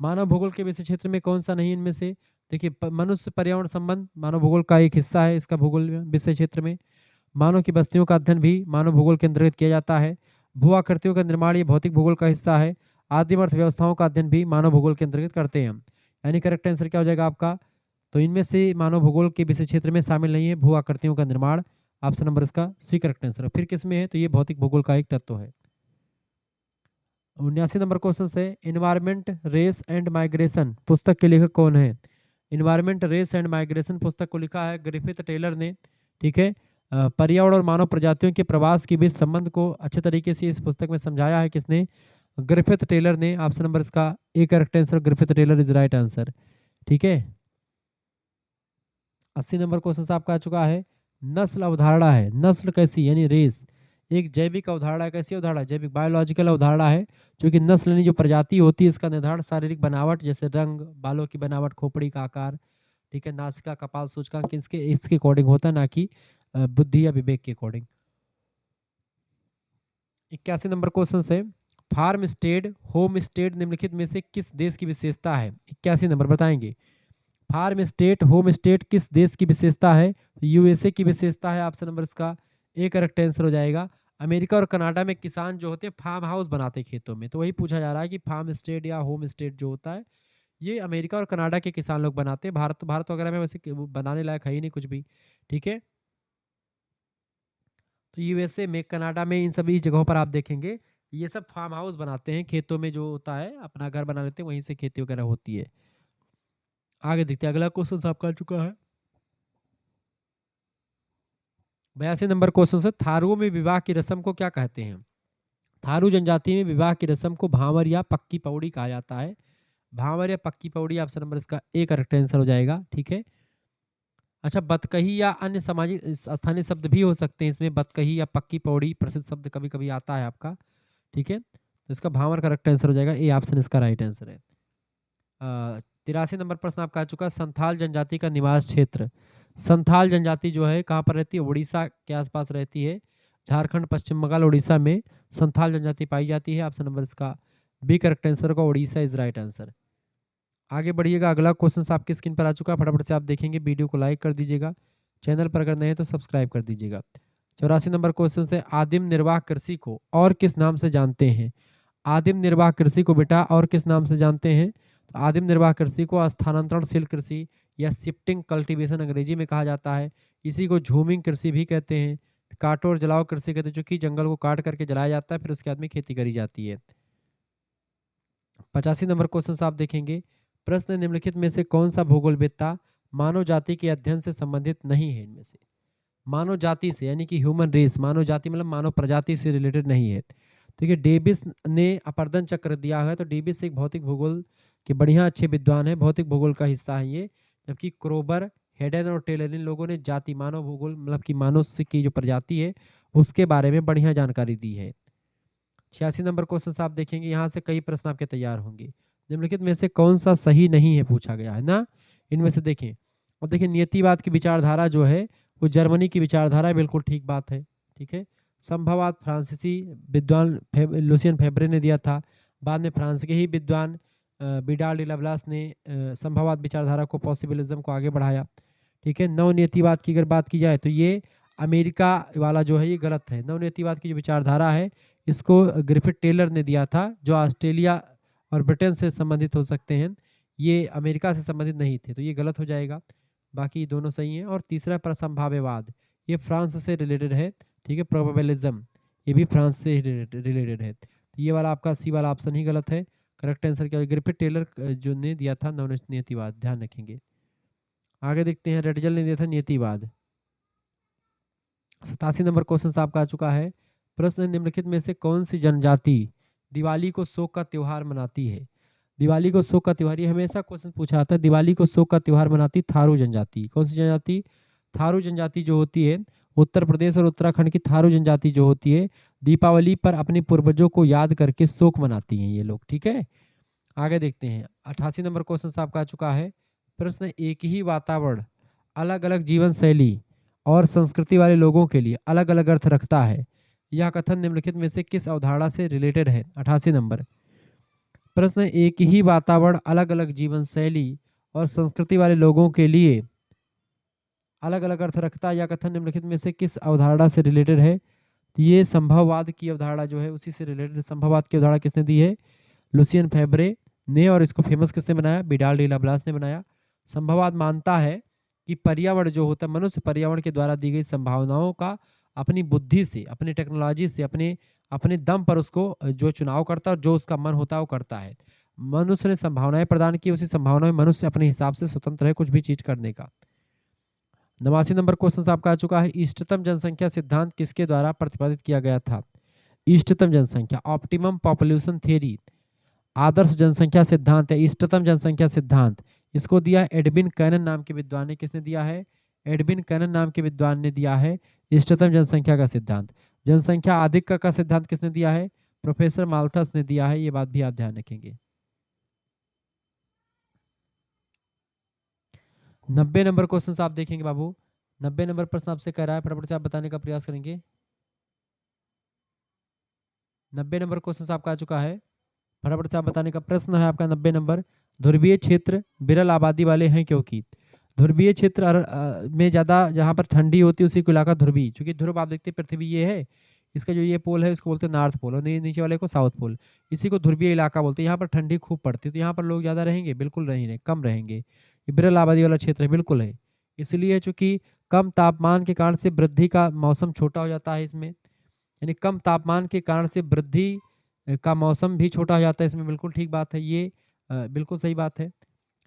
मानव भूगोल के विषय क्षेत्र में कौन सा नहीं इनमें से? देखिए मनुष्य पर्यावरण संबंध मानव भूगोल का एक हिस्सा है, इसका भूगोल विषय क्षेत्र में। मानव की बस्तियों का अध्ययन भी मानव भूगोल के अंतर्गत किया जाता है। भू आकृतियों का निर्माण ये भौतिक भूगोल का हिस्सा है। आदिम अर्थव्यवस्थाओं का अध्ययन भी मानव भूगोल के अंतर्गत करते हैं हम। यानी करेक्ट आंसर क्या हो जाएगा आपका? तो इनमें से मानव भूगोल के विषय क्षेत्र में शामिल नहीं है भू आकृतियों का निर्माण। ऑप्शन नंबर इसका सी करेक्ट आंसर है। फिर किस में है? तो ये भौतिक भूगोल का एक तत्व है। 79 नंबर क्वेश्चन है, इन्वायरमेंट रेस एंड माइग्रेशन पुस्तक के लेखक कौन है? इन्वायरमेंट रेस एंड माइग्रेशन पुस्तक को लिखा है ग्रिफिथ टेलर ने, ठीक है। पर्यावरण और मानव प्रजातियों के प्रवास के बीच संबंध को अच्छे तरीके से इस पुस्तक में समझाया है किसने? ग्रिफिथ टेलर ने। ऑप्शन नंबर इसका A correct answer, Griffith Taylor is right answer, ठीक है। 80 नंबर क्वेश्चन आपका आ चुका है, नस्ल अवधारणा है, नस्ल कैसी यानी रेस एक जैविक अवधारणा है। कैसी अवधारणा? जैविक बायोलॉजिकल अवधारणा है, क्योंकि नस्ल यानी जो प्रजाति होती है इसका निर्धारण शारीरिक बनावट जैसे रंग, बालों की बनावट, खोपड़ी का आकार, ठीक है, नासिका, कपाल, सूचकांक इसके इसके अकॉर्डिंग होता है, ना कि बुद्धि या विवेक के अकॉर्डिंग। 81 नंबर क्वेश्चन है, फार्म स्टेड होम स्टेड निम्नलिखित में से किस देश की विशेषता है? 81 नंबर बताएंगे। फार्म स्टेट होम स्टेट किस देश की विशेषता है? यूएसए की विशेषता है। ऑप्शन नंबर इसका ए करेक्ट आंसर हो जाएगा। अमेरिका और कनाडा में किसान जो होते हैं फार्म हाउस बनाते हैं खेतों में, तो वही पूछा जा रहा है कि फार्म स्टेट या होम स्टेट जो होता है ये अमेरिका और कनाडा के किसान लोग बनाते हैं। भारत वगैरह में वैसे वो बनाने लायक है ही नहीं कुछ भी, ठीक है। तो यूएसए में, कनाडा में, इन सभी जगहों पर आप देखेंगे ये सब फार्म हाउस बनाते हैं खेतों में, जो होता है अपना घर बना लेते हैं, वहीं से खेती वगैरह होती है। आगे देखते हैं, अगला क्वेश्चन आपका आ चुका है 82 नंबर क्वेश्चन है, थारुओं में विवाह की रस्म को क्या कहते हैं? थारू जनजाति में विवाह की रस्म को भांवर या पक्की पौड़ी कहा जाता है। भांवर या पक्की पौड़ी, ऑप्शन नंबर इसका ए करेक्ट आंसर हो जाएगा, ठीक है। अच्छा, बतकही या अन्य सामाजिक स्थानीय शब्द भी हो सकते हैं इसमें, बतकही या पक्की पौड़ी प्रसिद्ध शब्द कभी कभी आता है आपका, ठीक है। तो इसका भांवर करेक्ट आंसर हो जाएगा, ए ऑप्शन इसका राइट आंसर है। 83 नंबर प्रश्न आपका आ चुका है, संथाल जनजाति का निवास क्षेत्र। संथाल जनजाति जो है कहाँ पर रहती है? उड़ीसा के आसपास रहती है। झारखंड, पश्चिम बंगाल, उड़ीसा में संथाल जनजाति पाई जाती है। ऑप्शन नंबर इसका बी करेक्ट आंसर होगा, उड़ीसा इज राइट आंसर। आगे बढ़िएगा, अगला क्वेश्चन आपकी स्क्रीन पर आ चुका है, फटाफट से आप देखेंगे, वीडियो को लाइक कर दीजिएगा, चैनल पर अगर नए हैं तो सब्सक्राइब कर दीजिएगा। 84 नंबर क्वेश्चन से, आदिम निर्वाह कृषि को और किस नाम से जानते हैं? आदिम निर्वाह कृषि को बेटा और किस नाम से जानते हैं? तो आदिम निर्वाह कृषि को स्थानांतरणशील कृषि या शिफ्टिंग कल्टीवेशन अंग्रेजी में कहा जाता है। इसी को झूमिंग कृषि भी कहते हैं। काटो और जलाओ कृषि कहते हैं, चूंकि जंगल को काट करके जलाया जाता है फिर उसके बाद में खेती करी जाती है। 85 नंबर क्वेश्चन आप देखेंगे, प्रश्न निम्नलिखित में से कौन सा भूगोलवेत्ता मानव जाति के अध्ययन से संबंधित नहीं है? इनमें से मानव जाति से यानी कि ह्यूमन रेस, मानव जाति मतलब मानव प्रजाति से रिलेटेड नहीं है। देखिए डेविस ने अपर्दन चक्र दिया है, तो डेविस एक भौतिक भूगोल के बढ़िया अच्छे विद्वान है, भौतिक भूगोल का हिस्सा है ये। जबकि क्रोबर, हेडन और टेलर इन लोगों ने जाति मानव भूगोल मतलब कि मनुष्य की जो प्रजाति है उसके बारे में बढ़िया जानकारी दी है। 86 नंबर क्वेश्चन आप देखेंगे, यहाँ से कई प्रश्न आपके तैयार होंगे। निम्नलिखित में से कौन सा सही नहीं है पूछा गया है ना, इनमें से देखें। और देखिए नियतिवाद की विचारधारा जो है वो जर्मनी की विचारधारा है, बिल्कुल ठीक बात है, ठीक है। संभववाद फ्रांसीसी विद्वान लुसियन फेब्रे ने दिया था, बाद में फ्रांस के ही विद्वान बिडाल डी लवलास ने संभववाद विचारधारा को, पॉसिबिलिज्म को आगे बढ़ाया, ठीक है। नवनियतिवाद की अगर बात की जाए तो ये अमेरिका वाला जो है ये गलत है। नवनियतिवाद की जो विचारधारा है इसको ग्रिफिथ टेलर ने दिया था, जो ऑस्ट्रेलिया और ब्रिटेन से संबंधित हो सकते हैं, ये अमेरिका से संबंधित नहीं थे, तो ये गलत हो जाएगा। बाकी दोनों सही हैं। और तीसरा प्रसंभाव्यवाद, ये फ्रांस से रिलेटेड है, ठीक है। प्रोबेबिलिज्म ये भी फ्रांस से रिलेटेड है, तो ये वाला आपका सी वाला ऑप्शन ही गलत है। करेक्ट आंसर क्या है? ग्रिफिथ टेलर जो ने दिया था नवनियतिवाद, ध्यान रखेंगे। आगे देखते हैं, रेडजल ने दिया था नियतिवाद। 87 नंबर क्वेश्चन आपका आ चुका है, प्रश्न निम्नलिखित में से कौन सी जनजाति दिवाली को शोक का त्योहार मनाती है? दिवाली को शोक का त्योहार, ये हमेशा क्वेश्चन पूछा जाता है। दिवाली को शोक का त्योहार मनाती थारू जनजाति। कौन सी जनजाति? थारू जनजाति जो होती है, उत्तर प्रदेश और उत्तराखंड की थारू जनजाति जो होती है, दीपावली पर अपने पूर्वजों को याद करके शोक मनाती हैं ये लोग। ठीक है, आगे देखते हैं। 88 नंबर क्वेश्चन आपका आ चुका है। प्रश्न, एक ही वातावरण अलग अलग जीवन शैली और संस्कृति वाले लोगों के लिए अलग अलग अर्थ रखता है। यह कथन निम्नलिखित में से किस अवधारणा से रिलेटेड है? 88 नंबर प्रश्न, एक ही वातावरण अलग अलग जीवन शैली और संस्कृति वाले लोगों के लिए अलग अलग अर्थ रखता है। यह कथन निम्नलिखित में से किस अवधारणा से रिलेटेड है? तो ये संभववाद की अवधारणा जो है उसी से रिलेटेड। संभववाद की अवधारणा किसने दी है? लुसियन फेब्रे ने। और इसको फेमस किसने बनाया? विडाल डी लाप्लास ने बनाया। संभववाद मानता है कि पर्यावरण जो होता है, मनुष्य पर्यावरण के द्वारा दी गई संभावनाओं का अपनी बुद्धि से, अपनी टेक्नोलॉजी से, अपने अपने दम पर उसको जो चुनाव करता है और जो उसका मन होता है वो करता है। मनुष्य ने संभावनाएं प्रदान की, उसी संभावना में मनुष्य अपने हिसाब से स्वतंत्र है कुछ भी चीज करने का। 89 नंबर क्वेश्चन आपका आ चुका है। इष्टतम जनसंख्या सिद्धांत किसके द्वारा प्रतिपादित किया गया था? इष्टतम जनसंख्या, ऑप्टिमम पॉपुलेशन थ्योरी, आदर्श जनसंख्या सिद्धांत या इष्टतम जनसंख्या सिद्धांत, इसको दिया एडविन कैनन नाम के विद्वान ने। किसने दिया है? एडविन कैनन नाम के विद्वान ने दिया है इष्टतम जनसंख्या का सिद्धांत। जनसंख्या आधिक्य का सिद्धांत किसने दिया है? प्रोफेसर माल्थस ने दिया है। ये बात भी आप ध्यान रखेंगे। 90 नंबर क्वेश्चन आप देखेंगे बाबू। 90 नंबर प्रश्न आपसे कह रहा है, फटाफट से आप बताने का प्रयास करेंगे। 90 नंबर क्वेश्चन आपका आ चुका है, फटाफट से आप बताने का प्रश्न है आपका 90 नंबर। ध्रुवीय क्षेत्र विरल आबादी वाले हैं क्योंकि? ध्रुवीय क्षेत्र में ज़्यादा जहाँ पर ठंडी होती है उसी को इलाका ध्रुवीय, क्योंकि ध्रुव आप देखते हैं पृथ्वी ये है, इसका जो ये पोल है इसको बोलते हैं नॉर्थ पोल और नीचे वाले को साउथ पोल, इसी को ध्रुवीय इलाका बोलते हैं। यहाँ पर ठंडी खूब पड़ती है तो यहाँ पर लोग ज़्यादा रहेंगे? बिल्कुल नहीं रहे, कम रहेंगे। ये विरल आबादी वाला क्षेत्र है, बिल्कुल है। इसलिए चूंकि कम तापमान के कारण से वृद्धि का मौसम छोटा हो जाता है इसमें, यानी कम तापमान के कारण से वृद्धि का मौसम भी छोटा हो जाता है इसमें। बिल्कुल ठीक बात है ये, बिल्कुल सही बात है।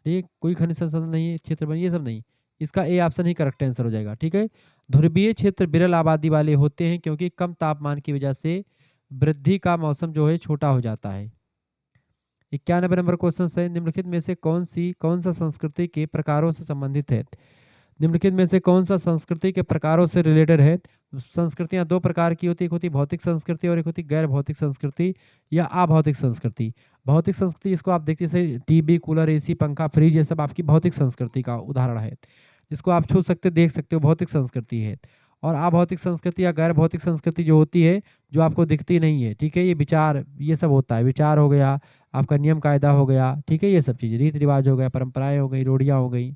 ये कोई खनिज संसाधन नहीं है क्षेत्र में, ये सब नहीं। इसका A option he correct answer हो जाएगा। ठीक है, ध्रुवीय क्षेत्र विरल आबादी वाले होते हैं क्योंकि कम तापमान की वजह से वृद्धि का मौसम जो है छोटा हो जाता है। 91 नंबर क्वेश्चन है, निम्नलिखित में से कौन सा संस्कृति के प्रकारों से संबंधित है? निम्नलिखित में से कौन सा संस्कृति के प्रकारों से रिलेटेड है? संस्कृतियां दो प्रकार की होती है, एक होती भौतिक संस्कृति और एक होती गैर भौतिक संस्कृति या अभौतिक संस्कृति। भौतिक संस्कृति इसको आप देखते जैसे टीवी, कूलर, एसी, पंखा, फ्रिज, ये सब आपकी भौतिक संस्कृति का उदाहरण है, जिसको आप छू सकते देख सकते हो, भौतिक संस्कृति है। और अभौतिक संस्कृति या गैर भौतिक संस्कृति जो होती है, जो आपको दिखती नहीं है। ठीक है, ये विचार, ये सब होता है। विचार हो गया आपका, नियम कायदा हो गया, ठीक है, ये सब चीज़ें, रीति रिवाज हो गया, परंपराएं हो गई, रूढ़ियाँ हो गई।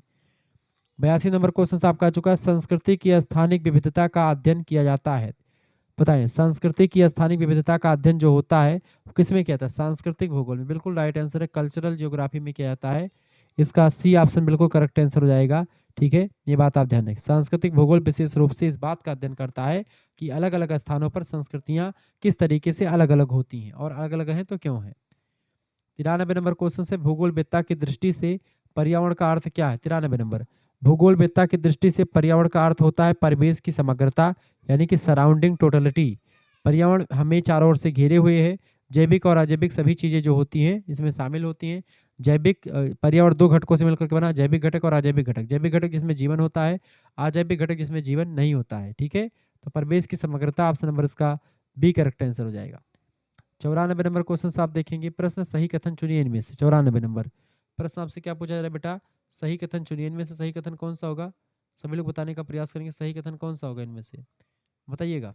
82 नंबर क्वेश्चन आपका आ चुका है। संस्कृति की स्थानिक विविधता का अध्ययन किया जाता है। बताएं, संस्कृति की स्थानिक विविधता का अध्ययन जो होता है किस में किया जाता है? सांस्कृतिक भूगोल में। बिल्कुल राइट आंसर है, कल्चरल जियोग्राफी में किया जाता है। इसका सी ऑप्शन बिल्कुल करेक्ट आंसर हो जाएगा। ठीक है, ये बात आप ध्यान रखें। सांस्कृतिक भूगोल विशेष रूप से इस बात का अध्ययन करता है कि अलग अलग स्थानों पर संस्कृतियाँ किस तरीके से अलग अलग होती हैं, और अलग अलग हैं तो क्यों है। 93 नंबर क्वेश्चन से, भूगोलवेत्ता की दृष्टि से पर्यावरण का अर्थ क्या है? 93 नंबर, भूगोलवेत्ता की दृष्टि से पर्यावरण का अर्थ होता है परिवेश की समग्रता, यानी कि सराउंडिंग टोटलिटी। पर्यावरण हमें चारों ओर से घेरे हुए है। जैविक और अजैविक सभी चीज़ें जो होती हैं इसमें शामिल होती हैं। जैविक पर्यावरण दो घटकों से मिलकर के बना, जैविक घटक और अजैविक घटक। जैविक घटक जिसमें जीवन होता है, अजैविक घटक जिसमें जीवन नहीं होता है। ठीक है, तो परिवेश की समग्रता ऑप्शन नंबर इसका बी करेक्ट आंसर हो जाएगा। 94 नंबर क्वेश्चन आप देखेंगे। प्रश्न, सही कथन चुनिए इनमें से। 94 नंबर प्रश्न आपसे क्या पूछा जा रहा है बेटा? सही कथन चुनिए, इनमें से सही कथन कौन सा होगा? सभी लोग बताने का प्रयास करेंगे, सही कथन कौन सा होगा इनमें से, बताइएगा।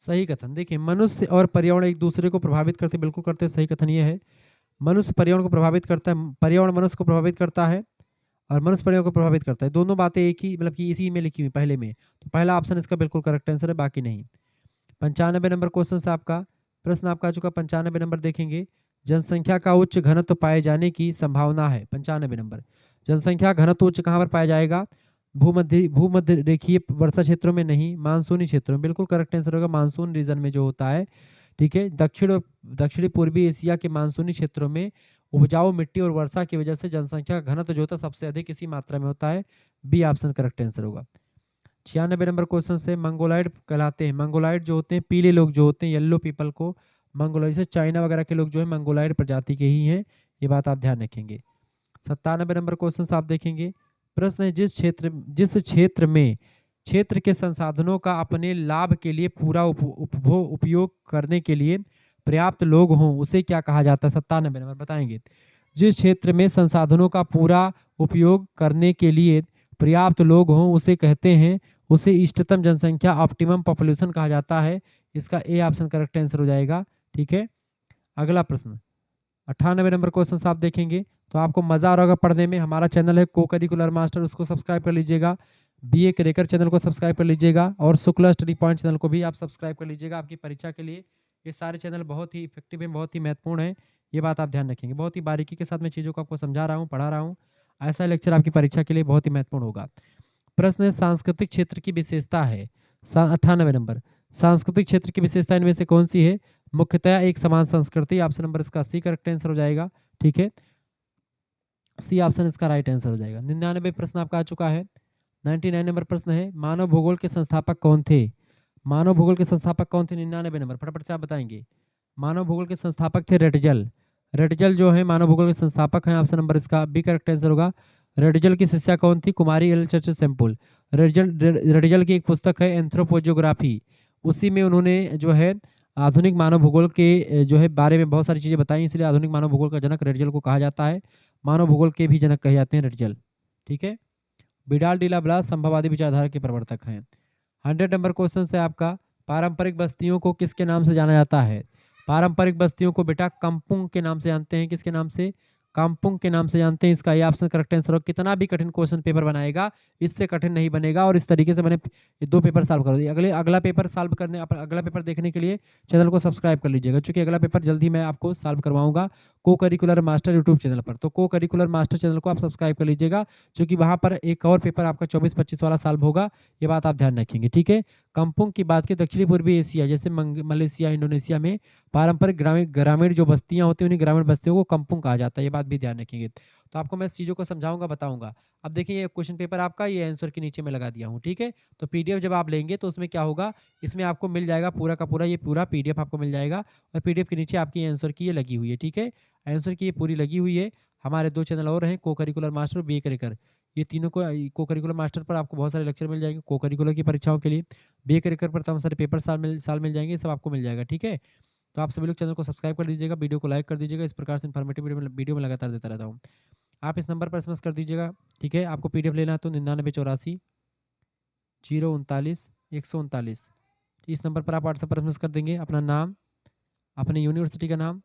सही कथन, देखिए, मनुष्य और पर्यावरण एक दूसरे को प्रभावित करते, बिल्कुल करते हैं। सही कथन ये है, मनुष्य पर्यावरण को प्रभावित करता है, पर्यावरण मनुष्य को प्रभावित करता है, और मनुष्य पर्यावरण को प्रभावित करता है। दोनों बातें एक ही, मतलब कि इसी में लिखी हुई पहले में, तो पहला ऑप्शन इसका बिल्कुल करेक्ट आंसर है, बाकी नहीं। 95 नंबर क्वेश्चन से आपका प्रश्न आपका आ चुका। 95 नंबर देखेंगे, जनसंख्या का उच्च घनत्व पाए जाने की संभावना है। 95 नंबर, जनसंख्या घनत्व उच्च कहाँ पर पाया जाएगा? भूमध्य रेखीय वर्षा क्षेत्रों में नहीं, मानसूनी क्षेत्रों में। बिल्कुल करेक्ट आंसर होगा मानसून रीजन में जो होता है। ठीक है, दक्षिण और दक्षिणी पूर्वी एशिया के मानसूनी क्षेत्रों में उपजाऊ मिट्टी और वर्षा की वजह से जनसंख्या का घनत्व जो होता है सबसे अधिक इसी मात्रा में होता है। बी ऑप्शन करेक्ट आंसर होगा। 96 नंबर क्वेश्चन से, मंगोलाइड कहलाते हैं, मंगोलाइड जो होते हैं पीले लोग जो होते हैं, येलो पीपल को मंगोलॉइड से चाइना वगैरह के लोग जो है मंगोलाइड प्रजाति के ही हैं, ये बात आप ध्यान रखेंगे। 97 नंबर क्वेश्चन आप देखेंगे। प्रश्न है, जिस क्षेत्र के संसाधनों का अपने लाभ के लिए पूरा उपयोग करने के लिए पर्याप्त लोग हों उसे क्या कहा जाता है? 97 नंबर बताएंगे। जिस क्षेत्र में संसाधनों का पूरा उपयोग करने के लिए पर्याप्त लोग हों उसे इष्टतम जनसंख्या ऑप्टिमम पॉपुलेशन कहा जाता है। इसका ए ऑप्शन करेक्ट आंसर हो जाएगा। ठीक है, अगला प्रश्न 98 नंबर क्वेश्चन आप देखेंगे तो आपको मजा आ रहा होगा पढ़ने में। हमारा चैनल है को करिकुलर मास्टर, उसको सब्सक्राइब कर लीजिएगा। बीए क्रेकर चैनल को सब्सक्राइब कर लीजिएगा और शुक्ला स्टडी पॉइंट चैनल को भी आप सब्सक्राइब कर लीजिएगा आपकी परीक्षा के लिए। ये सारे चैनल बहुत ही इफेक्टिव हैं, बहुत ही महत्वपूर्ण है, ये बात आप ध्यान रखेंगे। बहुत ही बारीकी के साथ मैं चीज़ों को आपको समझा रहा हूँ, पढ़ा रहा हूँ। ऐसा लेक्चर आपकी परीक्षा के लिए बहुत ही महत्वपूर्ण होगा। प्रश्न है, सांस्कृतिक क्षेत्र की विशेषता है 98 नंबर। सांस्कृतिक क्षेत्र की विशेषता इनमें से कौन सी है? मुख्यतः एक समान संस्कृति, ऑप्शन नंबर इसका सी करेक्ट आंसर हो जाएगा। ठीक है, सी ऑप्शन इसका राइट आंसर हो जाएगा। 99 प्रश्न आपका आ चुका है। 99 नंबर प्रश्न है, मानव भूगोल के संस्थापक कौन थे? मानव भूगोल के संस्थापक कौन थे? 99 नंबर फटाफट से आप बताएंगे। मानव भूगोल के संस्थापक थे रेटजल। रेटजल जो है मानव भूगोल के संस्थापक हैं, ऑप्शन नंबर इसका बी करेक्ट आंसर होगा। रेटजल की शिष्या कौन थी? कुमारी एल चर्च सेम्पुल। रेटजल की एक पुस्तक है एंथ्रोपोजियोग्राफी, उसी में उन्होंने जो है आधुनिक मानव भूगोल के जो है बारे में बहुत सारी चीज़ें बताई, इसलिए आधुनिक मानव भूगोल का जनक रेटजल को कहा जाता है। मानव भूगोल के भी जनक कहे जाते हैं रेटजल। ठीक है, विडाल डी ला ब्लास संभववादी विचारधारा के प्रवर्तक हैं। 100 नंबर क्वेश्चन है आपका, पारंपरिक बस्तियों को किसके नाम से जाना जाता है? पारंपरिक बस्तियों को बेटा काम्पुंग के नाम से जानते हैं। किसके नाम से? काम्पुंग के नाम से जानते हैं। इसका ये ऑप्शन करेक्ट आंसर हो। कितना भी कठिन क्वेश्चन पेपर बनाएगा इससे कठिन नहीं बनेगा, और इस तरीके से मैंने ये 2 पेपर सॉल्व कर दिए। अगला पेपर सॉल्व करने अगला पेपर देखने के लिए चैनल को सब्सक्राइब कर लीजिएगा, क्योंकि अगला पेपर जल्दी मैं आपको सॉल्व करवाऊंगा को करिकुलर मास्टर यूट्यूब चैनल पर। तो को करिकुलर मास्टर चैनल को आप सब्सक्राइब कर लीजिएगा, क्योंकि वहाँ पर एक और पेपर आपका 24-25 वाला सॉल्व होगा, ये बात आप ध्यान रखेंगे। ठीक है, काम्पुंग की बात की दक्षिणी पूर्वी एशिया जैसे मलेशिया, इंडोनेशिया में पारंपरिक ग्रामीण जो बस्तियां होती हैं उन्हीं ग्रामीण बस्तियों को काम्पुंग कहा जाता है, ये बात भी ध्यान रखेंगे। तो आपको मैं इस चीज़ों को समझाऊंगा, बताऊंगा। अब देखिए ये क्वेश्चन पेपर आपका ये आंसर के नीचे में लगा दिया हूँ। ठीक है, तो पीडीएफ जब आप लेंगे तो उसमें क्या होगा, इसमें आपको मिल जाएगा पूरा का पूरा, ये पूरा पीडीएफ आपको मिल जाएगा, और पीडीएफ के नीचे आपकी आंसर की ये लगी हुई है। ठीक है, आंसर की ये पूरी लगी हुई है। हमारे 2 चैनल और हैं, को करिकुलर मास्टर और बी करिकुलर, ये तीनों को करिकुलर मास्टर पर आपको बहुत सारे लेक्चर मिल जाएंगे को करिकुलर की परीक्षाओं के लिए। बी करिकुलर पर तमाम सारे पेपर साल मिल जाएंगे, सब आपको मिल जाएगा। ठीक है, तो आप सभी लोग चैनल को सब्सक्राइब कर दीजिएगा, वीडियो को लाइक कर दीजिएगा। इस प्रकार से इन्फॉर्मेटिव वीडियो में लगातार देता रहता हूँ। आप इस नंबर पर एसएमएस कर दीजिएगा। ठीक है, आपको पीडीएफ लेना है तो 9984 039 139, इस नंबर पर आप व्हाट्सएप पर एसएमएस कर देंगे। अपना नाम, अपने यूनिवर्सिटी का नाम,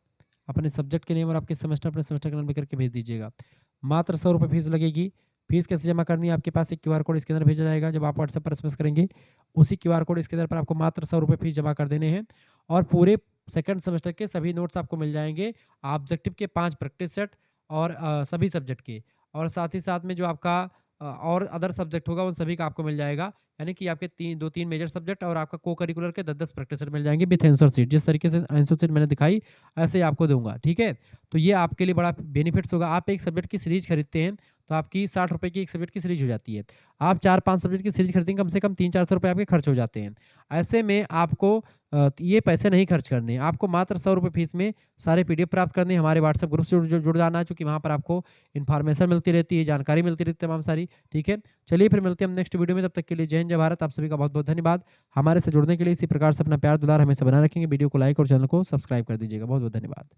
अपने सब्जेक्ट के नेम और आपके सेमेस्टर अपने सेमेस्टर का नाम लिख करके भेज दीजिएगा। मात्र 100 रुपये फीस लगेगी। फीस कैसे जमा करनी है? आपके पास एक क्यूआर कोड इसके अंदर भेजा जाएगा, जब आप व्हाट्सएप पर एसएमएस करेंगे उसी क्यूआर कोड इसके अंदर पर आपको मात्र 100 रुपये फीस जमा कर देने हैं, और पूरे सेकंड सेमेस्टर के सभी नोट्स आपको मिल जाएंगे। ऑब्जेक्टिव के 5 प्रैक्टिस सेट और सभी सब्जेक्ट के, और साथ ही साथ में जो आपका और अदर सब्जेक्ट होगा उन सभी का आपको मिल जाएगा। यानी कि आपके 2-3 मेजर सब्जेक्ट और आपका को करिकुलर के 10-10 प्रैक्टिस सेट मिल जाएंगे विथ आंसर शीट। जिस तरीके से आंसर शीट मैंने दिखाई ऐसे ही आपको दूंगा। ठीक है, तो ये आपके लिए बड़ा बेनिफिट्स होगा। आप एक सब्जेक्ट की सीरीज खरीदते हैं तो आपकी 60 रुपये की एक सब्जेक्ट की सीरीज हो जाती है। आप 4-5 सब्जेक्ट की सीरीज खरीदेंगे, कम से कम 300-400 रुपये आपके खर्च हो जाते हैं। ऐसे में आपको ये पैसे नहीं खर्च करने हैं, आपको मात्र 100 रुपये फीस में सारे पीडीएफ प्राप्त करने हैं। हमारे व्हाट्सएप ग्रुप से जुड़ जाना है, क्योंकि वहाँ पर आपको इन्फॉर्मेशन मिलती रहती है, जानकारी मिलती रहती है तमाम सारी। ठीक है, चलिए फिर मिलते हैं हम नेक्स्ट वीडियो में। तब तक के लिए जय हिंद जय भारत। आप सभी का बहुत बहुत धन्यवाद। हमारे से जुड़ने के लिए इसी प्रकार से अपना प्यार दुलार हमेशा बना रखेंगे। वीडियो को लाइक और चैनल को सब्सक्राइब कर दीजिएगा। बहुत बहुत धन्यवाद।